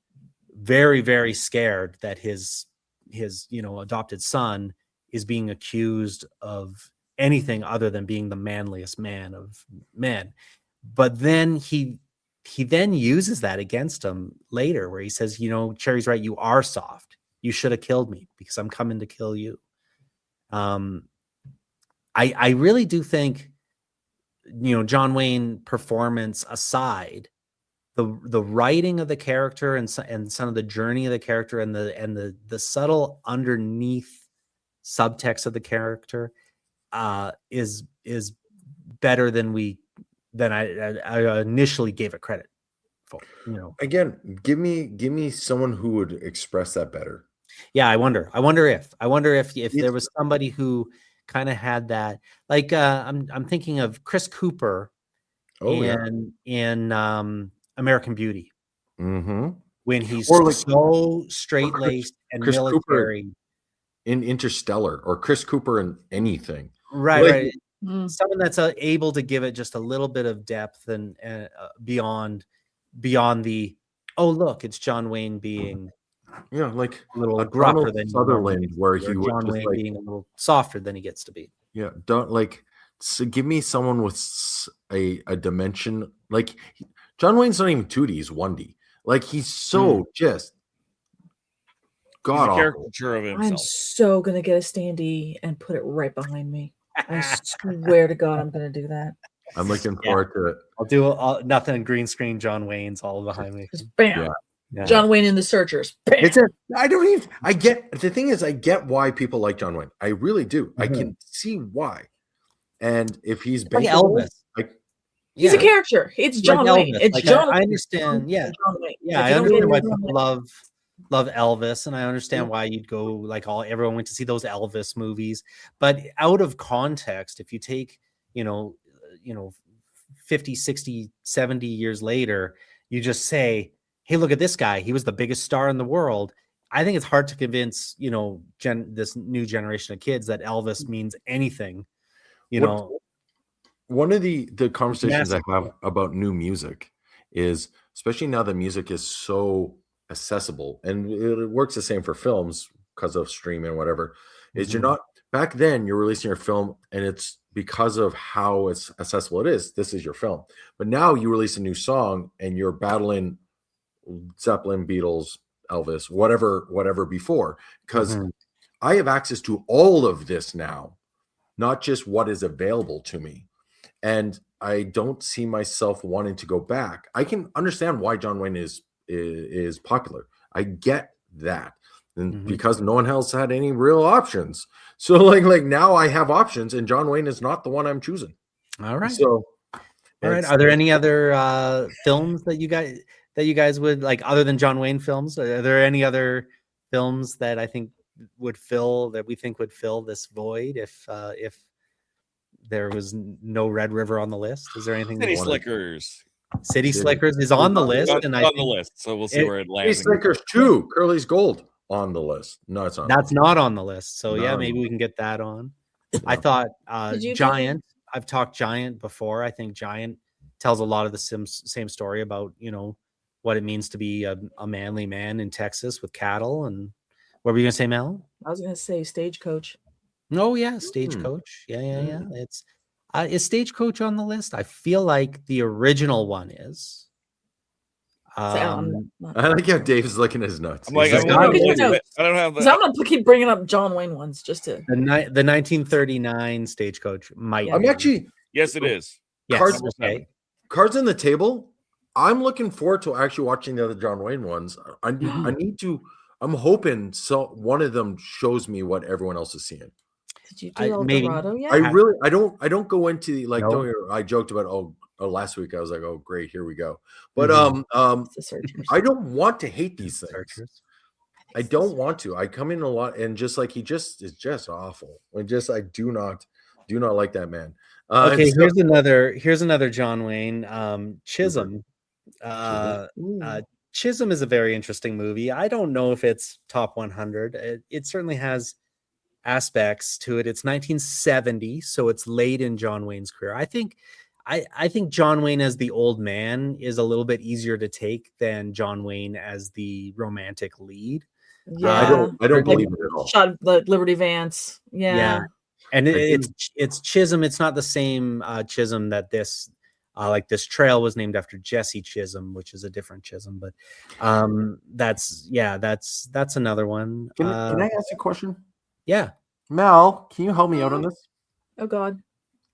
very, very scared that his adopted son is being accused of anything other than being the manliest man of men. But then he then uses that against him later, where he says, Cherry's right, you are soft. You should have killed me because I'm coming to kill you. I really do think, John Wayne performance aside, the writing of the character and some of the journey of the character and the subtle underneath subtext of the character is better than I initially gave it credit for. Again, give me someone who would express that better. Yeah, I wonder if there was somebody who kind of had that. Like I'm thinking of Chris Cooper in American Beauty. Mm-hmm. When he's Or so straight-laced and Chris military. Cooper in Interstellar, or Chris Cooper in anything. Right. Someone that's able to give it just a little bit of depth and beyond the, oh, look, it's John Wayne being like a little gruffer Donald than Sutherland, where he would John just Wayne being a little softer than he gets to be. Yeah, so give me someone with a dimension. Like John Wayne's not even 2D, he's 1D. Like he's so just god awful. Caricature of himself. I'm so gonna get a standee and put it right behind me. I swear to God, I'm gonna do that. I'm looking forward to it. I'll do nothing green screen. John Wayne's all behind me. Just bam. Yeah. John Wayne in The Searchers. Bam. I get the thing is, I get why people like John Wayne. I really do. Mm-hmm. I can see why. And if he's like Elvis, he's a character. It's John Wayne. It's John. I understand. Yeah, John Wayne. Yeah, I understand why people love Elvis, and I understand why you'd go like everyone went to see those Elvis movies. But out of context, if you take 50, 60, 70 years later, you just say, hey, look at this guy. He was the biggest star in the world. I think it's hard to convince, this new generation of kids that Elvis means anything. One of the conversations I have about new music is, especially now that music is so accessible, and it works the same for films because of streaming and whatever, is you're not, back then you're releasing your film and it's because of how it's accessible it is, this is your film. But now you release a new song and you're battling Zeppelin, Beatles, Elvis, whatever before, because I have access to all of this now, not just what is available to me. And I don't see myself wanting to go back. I can understand why John Wayne is popular. I get that. And because no one else had any real options. So like now I have options, and John Wayne is not the one I'm choosing. All right. So all right. Are there any other films that you guys would like, other than John Wayne films? Are there any other films that we think would fill this void if there was no Red River on the list? Is there anything? City Slickers. City Slickers is on the list, and on the list, so we'll see where it lands. City Slickers 2, Curly's Gold on the list. No, it's not. That's not on the list. So yeah, maybe we can get that on. I thought Giant. I've talked Giant before. I think Giant tells a lot of the same story about what it means to be a manly man in Texas with cattle. And what were you gonna say, Mel? I was gonna say Stagecoach. Oh yeah, Stagecoach. Yeah. Is Stagecoach on the list? I feel like the original one is. I like how Dave's looking at his nuts. I'm like, I don't have that. I'm gonna keep bringing up John Wayne ones just to the 1939 Stagecoach might. I'm actually. Yes, it is. Yes. Cards on the table. I'm looking forward to actually watching the other I Wayne ones. I need to. I'm hoping one of them shows me what everyone else is seeing. Did you do El Dorado yet? I don't go into like. No. I joked about last week. I was like, oh great, here we go. But I don't want to hate these things. I don't want to. I come in a lot and just like he just is just awful. I do not like that man. Okay, here's another John Wayne. Chisholm. Chisholm is a very interesting movie. I don't know if it's top 100. It certainly has aspects to it. It's 1970, so it's late in John Wayne's career. I think John Wayne as the old man is a little bit easier to take than John Wayne as the romantic lead. Yeah, I don't believe it at all. Shot the Liberty Vance. Yeah. And it's Chisholm. It's not the same Chisholm that this this trail was named after Jesse Chisholm, which is a different Chisholm. But that's another one. Can I ask a question? Yeah. Mel, can you help me out on this? Oh God.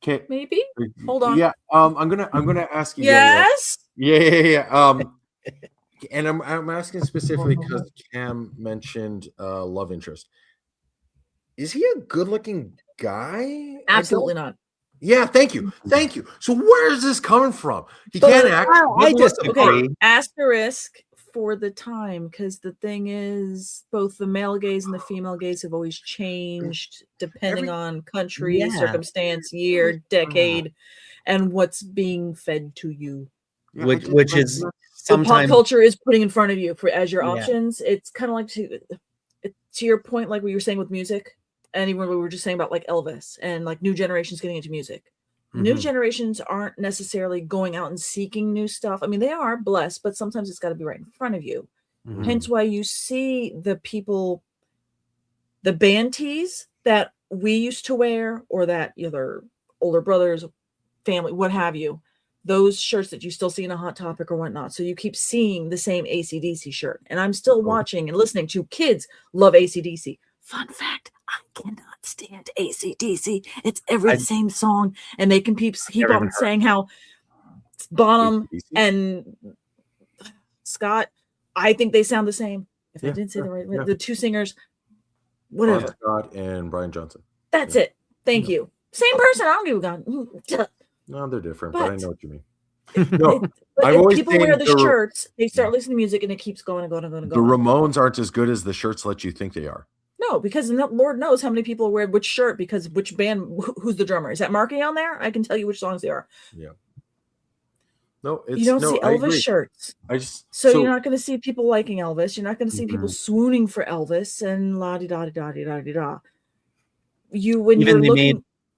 Okay. Maybe. Hold on. Yeah. I'm gonna ask you. Yes. Yeah. And I'm asking specifically because Cam mentioned love interest. is he a good-looking guy? Absolutely not. Yeah, thank you. So where is this coming from? He can't act. I disagree. Okay, asterisk for the time, because the thing is, both the male gaze and the female gaze have always changed depending on country, circumstance, year, decade, and what's being fed to you. Which is The sometimes pop culture is putting in front of you as your options. It's kind of like to your point, like what you were saying with music, and even what we were just saying about like Elvis and like new generations getting into music. New generations aren't necessarily going out and seeking new stuff. I mean, they are blessed, but sometimes it's got to be right in front of you. Hence why you see the people, the band tees that we used to wear, or that either older brothers, family, what have you, those shirts that you still see in a Hot Topic or whatnot. So you keep seeing the same AC/DC shirt. And I'm still watching and listening to kids love AC/DC. Fun fact, I cannot stand AC/DC. It's the same song, and they can keep on saying how Bonham and Scott, I think they sound the same. If I didn't say the right, the two singers, whatever. Scott and Brian Johnson. That's it. Thank you. Same person. I don't give a god. No, they're different, but I know what you mean. No, but if people wear the shirts, they start listening to music, and it keeps going and going and going and going. The Ramones aren't as good as the shirts let you think they are. No, because Lord knows how many people wear which shirt, because which band, who's the drummer? Is that Marky on there? I can tell you which songs they are. Yeah. No, you don't see Elvis shirts. So you're not going to see people liking Elvis. You're not going to see people swooning for Elvis and la di da di da di da di da.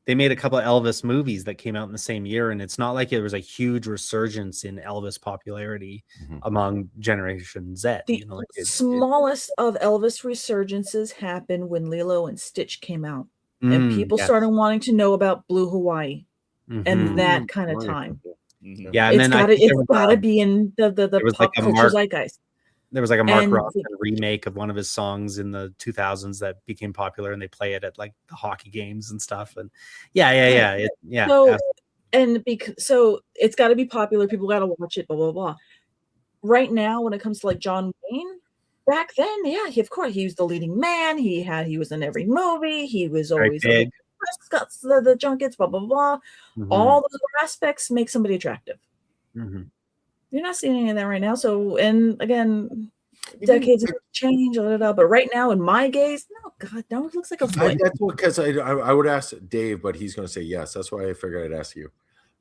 They made a couple of Elvis movies that came out in the same year, and it's not like it was a huge resurgence in Elvis popularity among Generation Z. The smallest of Elvis resurgences happened when Lilo and Stitch came out, and people started wanting to know about Blue Hawaii and that kind of time. Yeah, and it's got to be in the pop culture zeitgeist. There was like a Mark Ronson remake of one of his songs in the 2000s that became popular, and they play it at like the hockey games and stuff. And so it's got to be popular. People got to watch it. Blah blah blah. Right now, when it comes to like John Wayne, back then, of course, he was the leading man. He was in every movie. He was always big. The junkets. Blah blah blah. All those aspects make somebody attractive. You're not seeing any of that right now. So, and again, decades have changed, but right now, in my gaze, no, God, no, it looks like a foot. That's because I would ask Dave, but he's going to say yes. That's why I figured I'd ask you.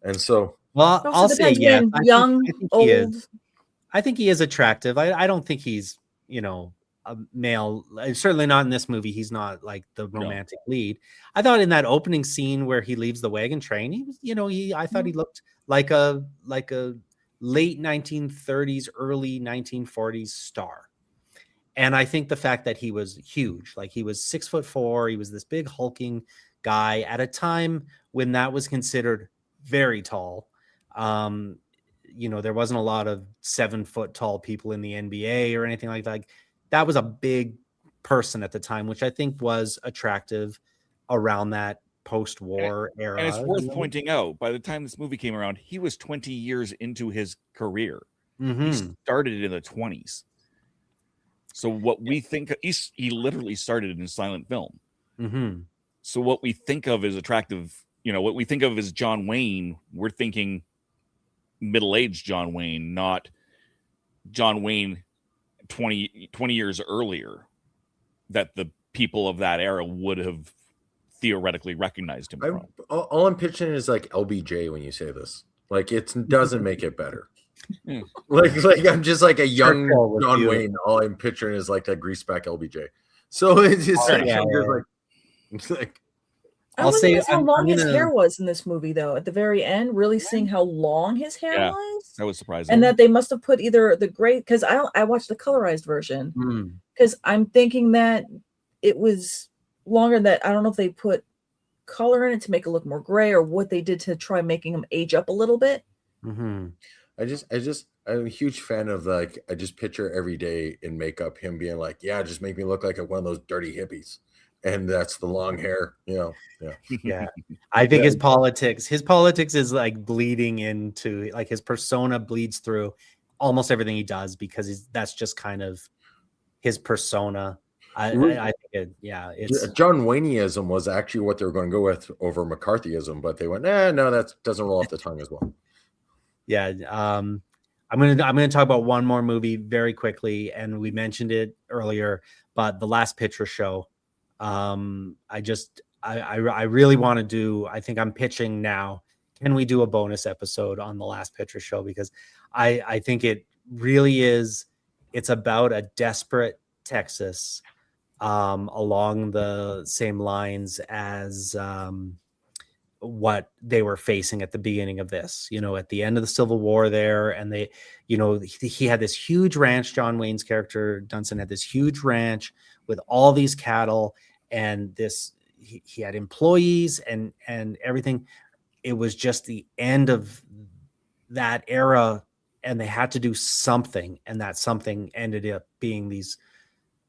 And so, well, I'll say yes. Young, old. I think he is attractive. I don't think he's, a male. Certainly not in this movie. He's not like the romantic lead. I thought in that opening scene where he leaves the wagon train, he was, I thought he looked like a late 1930s, early 1940s star. And I think the fact that he was huge, like he was 6'4", he was this big hulking guy at a time when that was considered very tall. There wasn't a lot of 7 foot tall people in the NBA or anything like that. That was a big person at the time, which I think was attractive around that post-war era. And it's worth pointing out, by the time this movie came around, he was 20 years into his career. He started in the 20s. So what we think, he literally started in silent film. So what we think of as attractive, what we think of as John Wayne, we're thinking middle-aged John Wayne, not John Wayne 20 years earlier, that the people of that era would have theoretically recognized him from. All I'm pitching is like LBJ when you say this. Like, it doesn't make it better. Like I'm just like a young John Wayne. All I'm picturing is like that greaseback LBJ. So it's just like I'll say how long his hair was in this movie, though. At the very end, really seeing how long his hair was. That was surprising. And that they must have put either the gray, because I watched the colorized version, because I'm thinking that it was longer. That I don't know if they put color in it to make it look more gray, or what they did to try making him age up a little bit. I'm a huge fan of, like, I just picture every day in makeup him being like, just make me look like one of those dirty hippies. And that's the long hair, I think his politics is like bleeding into, like, his persona bleeds through almost everything he does, because that's just kind of his persona. I think it's John Wayneism was actually what they were going to go with over McCarthyism, but they went, no, that doesn't roll off the tongue as well. Yeah. I'm gonna talk about one more movie very quickly, and we mentioned it earlier, but The Last Picture Show. I really want to do. I think I'm pitching now. Can we do a bonus episode on The Last Picture Show? Because I think it really is. It's about a desperate Texas, along the same lines as what they were facing at the beginning of this, at the end of the Civil War there. And they, he had this huge ranch. John Wayne's character, Dunson, had this huge ranch with all these cattle, and he had employees and everything. It was just the end of that era, and they had to do something. And that something ended up being these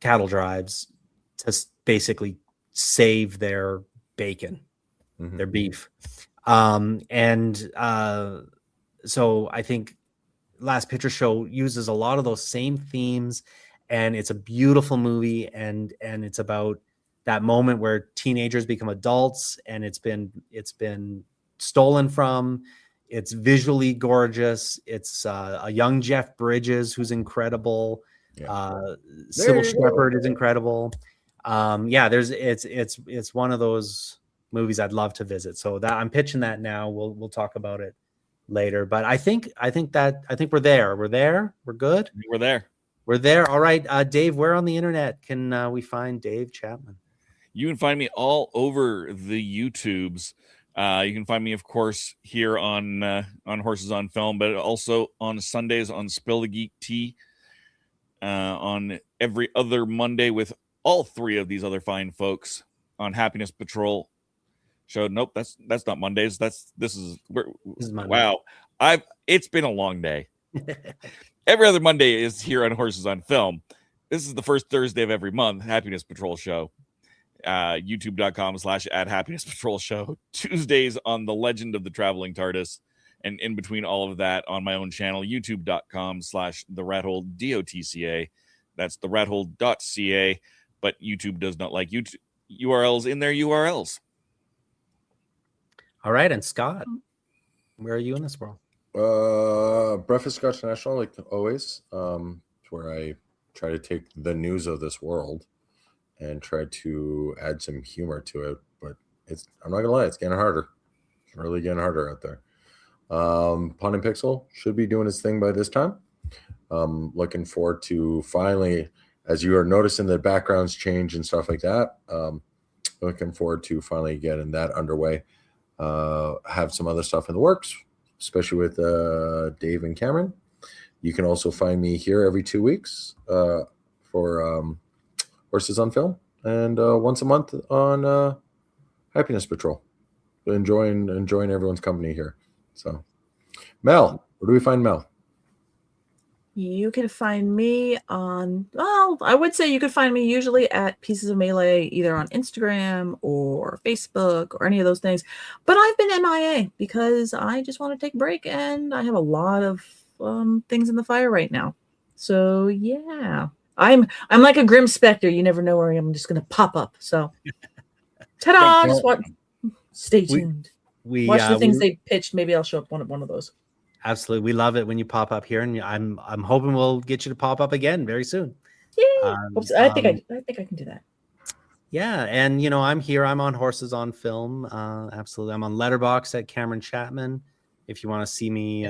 cattle drives to basically save their bacon, their beef. So I think Last Picture Show uses a lot of those same themes, and it's a beautiful movie, and it's about that moment where teenagers become adults, and it's been stolen from. It's visually gorgeous. It's a young Jeff Bridges who's incredible. Sybil Shepherd is incredible. It's one of those movies I'd love to visit. So that I'm pitching that now. We'll talk about it later. But I think we're there. We're good. We're there. All right, Dave. Where on the internet can we find Dave Chapman? You can find me all over the YouTubes. You can find me, of course, here on Horses on Film, but also on Sundays on Spill the Geek Tea, on every other Monday with all three of these other fine folks on Happiness Patrol show. Nope, that's not Mondays. This is Monday. Wow. It's been a long day. Every other Monday is here on Horses on Film. This is the first Thursday of every month, Happiness Patrol show. YouTube.com/@Happiness Patrol show. Tuesdays on The Legend of the Traveling TARDIS, and in between all of that on my own channel, youtube.com/The Rat Hole DOTCA. That's the rathole.ca, but YouTube does not like YouTube URLs in their URLs. All right, and Scott, where are you in this world? Breakfast Scotch National, like always, where I try to take the news of this world and try to add some humor to it. But I'm not gonna lie, it's getting harder. It's really getting harder out there. Pun and Pixel should be doing its thing by this time. Looking forward to finally, as you are noticing the backgrounds change and stuff like that. Looking forward to finally getting that underway. Have some other stuff in the works, especially with Dave and Cameron. You can also find me here every 2 weeks for Horses on Film, and once a month on Happiness Patrol. Enjoying everyone's company here. So, Mel, where do we find Mel? You can find me on, I would say you could find me usually at Pieces of Melee, either on Instagram or Facebook or any of those things. But I've been MIA because I just want to take a break, and I have a lot of things in the fire right now. So yeah, I'm like a grim specter. You never know where I'm just going to pop up. So, ta-da! Just stay tuned. Watch the things they pitched. Maybe I'll show up one of those. Absolutely, we love it when you pop up here, and I'm hoping we'll get you to pop up again very soon. Yeah, I think I can do that. Yeah, and I'm here. I'm on Horses on Film. Absolutely, I'm on Letterboxd at Cameron Chapman. If you want to see me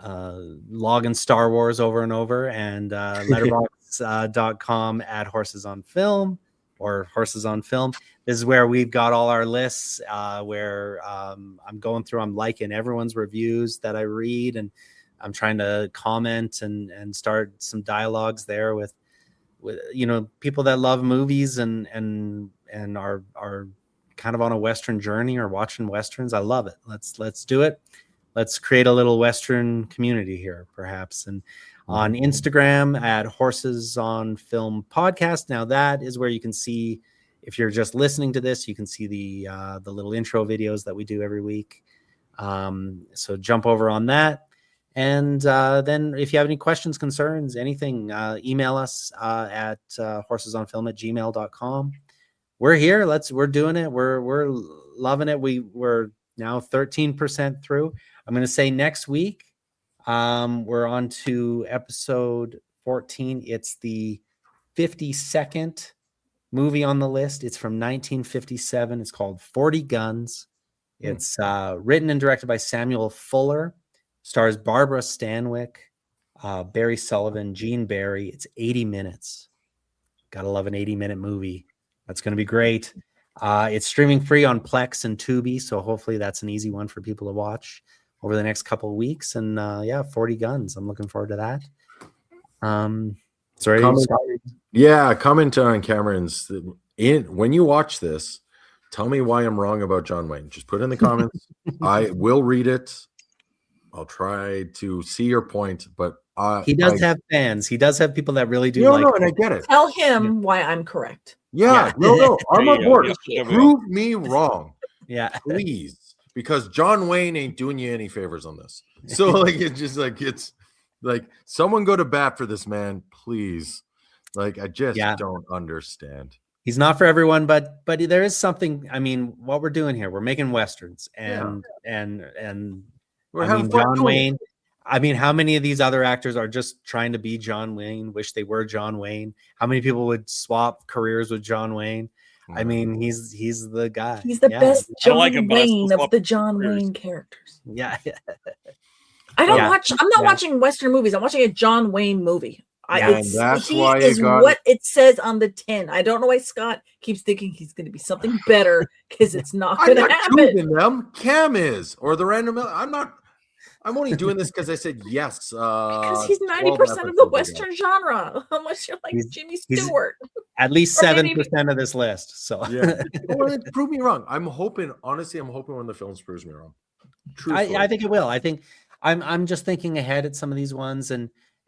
logging Star Wars over and over, and letterboxd.com at Horses on Film or Horses on Film. This is where we've got all our lists, where I'm going through, I'm liking everyone's reviews that I read, and I'm trying to comment and start some dialogues there with people that love movies and are kind of on a Western journey or watching Westerns. I love it. Let's do it. Let's create a little Western community here, perhaps. And on Instagram at Horses on Film Podcast. Now that is where you can see, if you're just listening to this, you can see the little intro videos that we do every week. So jump over on that. And then if you have any questions, concerns, anything, email us at horsesonfilm@gmail.com. We're here. We're doing it. We're loving it. We're now 13% through. I'm going to say next week, we're on to episode 14. It's the 52nd movie on the list. It's from 1957. It's called 40 Guns. It's written and directed by Samuel Fuller. Stars Barbara Stanwyck, Barry Sullivan, Gene Barry. It's 80 minutes. Gotta love an 80-minute movie. That's going to be great. It's streaming free on Plex and Tubi, so hopefully that's an easy one for people to watch over the next couple of weeks. And 40 Guns. I'm looking forward to that. Sorry. Comment on Cameron's. When you watch this, tell me why I'm wrong about John Wayne. Just put it in the comments. I will read it. I'll try to see your point, but he does have fans. He does have people that really do and I get it. Tell him why I'm correct. Yeah. No, I'm on board. Prove me wrong. Yeah, please, because John Wayne ain't doing you any favors on this. So it's like someone go to bat for this man, please. Like I just don't understand. He's not for everyone, but there is something. I mean, what we're doing here, we're making westerns, and John Wayne. I mean, how many of these other actors are just trying to be John Wayne, wish they were John Wayne? How many people would swap careers with John Wayne? I mean, he's the guy. He's the best John Wayne of the John Wayne characters. Yeah. I'm not watching Western movies. I'm watching a John Wayne movie. That's why what it says on the tin. I don't know why Scott keeps thinking he's going to be something better because it's not going to happen. Them. Cam is, or the random. I'm only doing this because I said yes. Because he's 90% of the Western genre, unless you're like Jimmy Stewart. At least 7% of this list. So prove me wrong. I'm hoping one of the films proves me wrong. I think it will. I think I'm just thinking ahead at some of these ones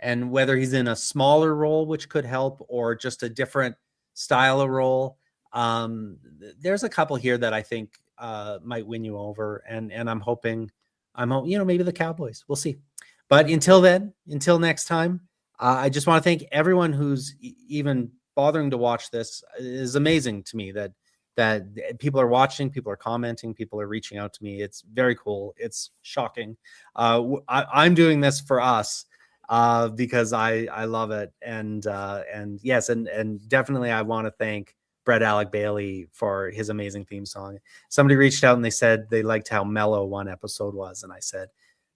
and whether he's in a smaller role, which could help, or just a different style of role. There's a couple here that I think might win you over, and I'm hoping, maybe the Cowboys. We'll see. But until next time, I just want to thank everyone who's even bothering to watch this. It is amazing to me that people are watching, people are commenting, people are reaching out to me. It's very cool. It's shocking. I'm doing this for us. Because I love it. And yes, and definitely I want to thank Brett Alec Bailey for his amazing theme song. Somebody reached out and they said they liked how mellow one episode was. And I said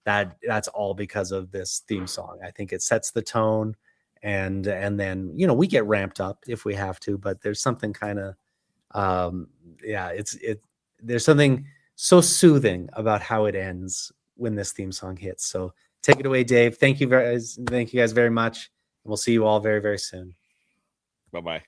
that's all because of this theme song. I think it sets the tone and then, we get ramped up if we have to, but there's something kind of, there's something so soothing about how it ends when this theme song hits. So take it away, Dave. Thank you guys very much. We'll see you all very, very soon. Bye-bye.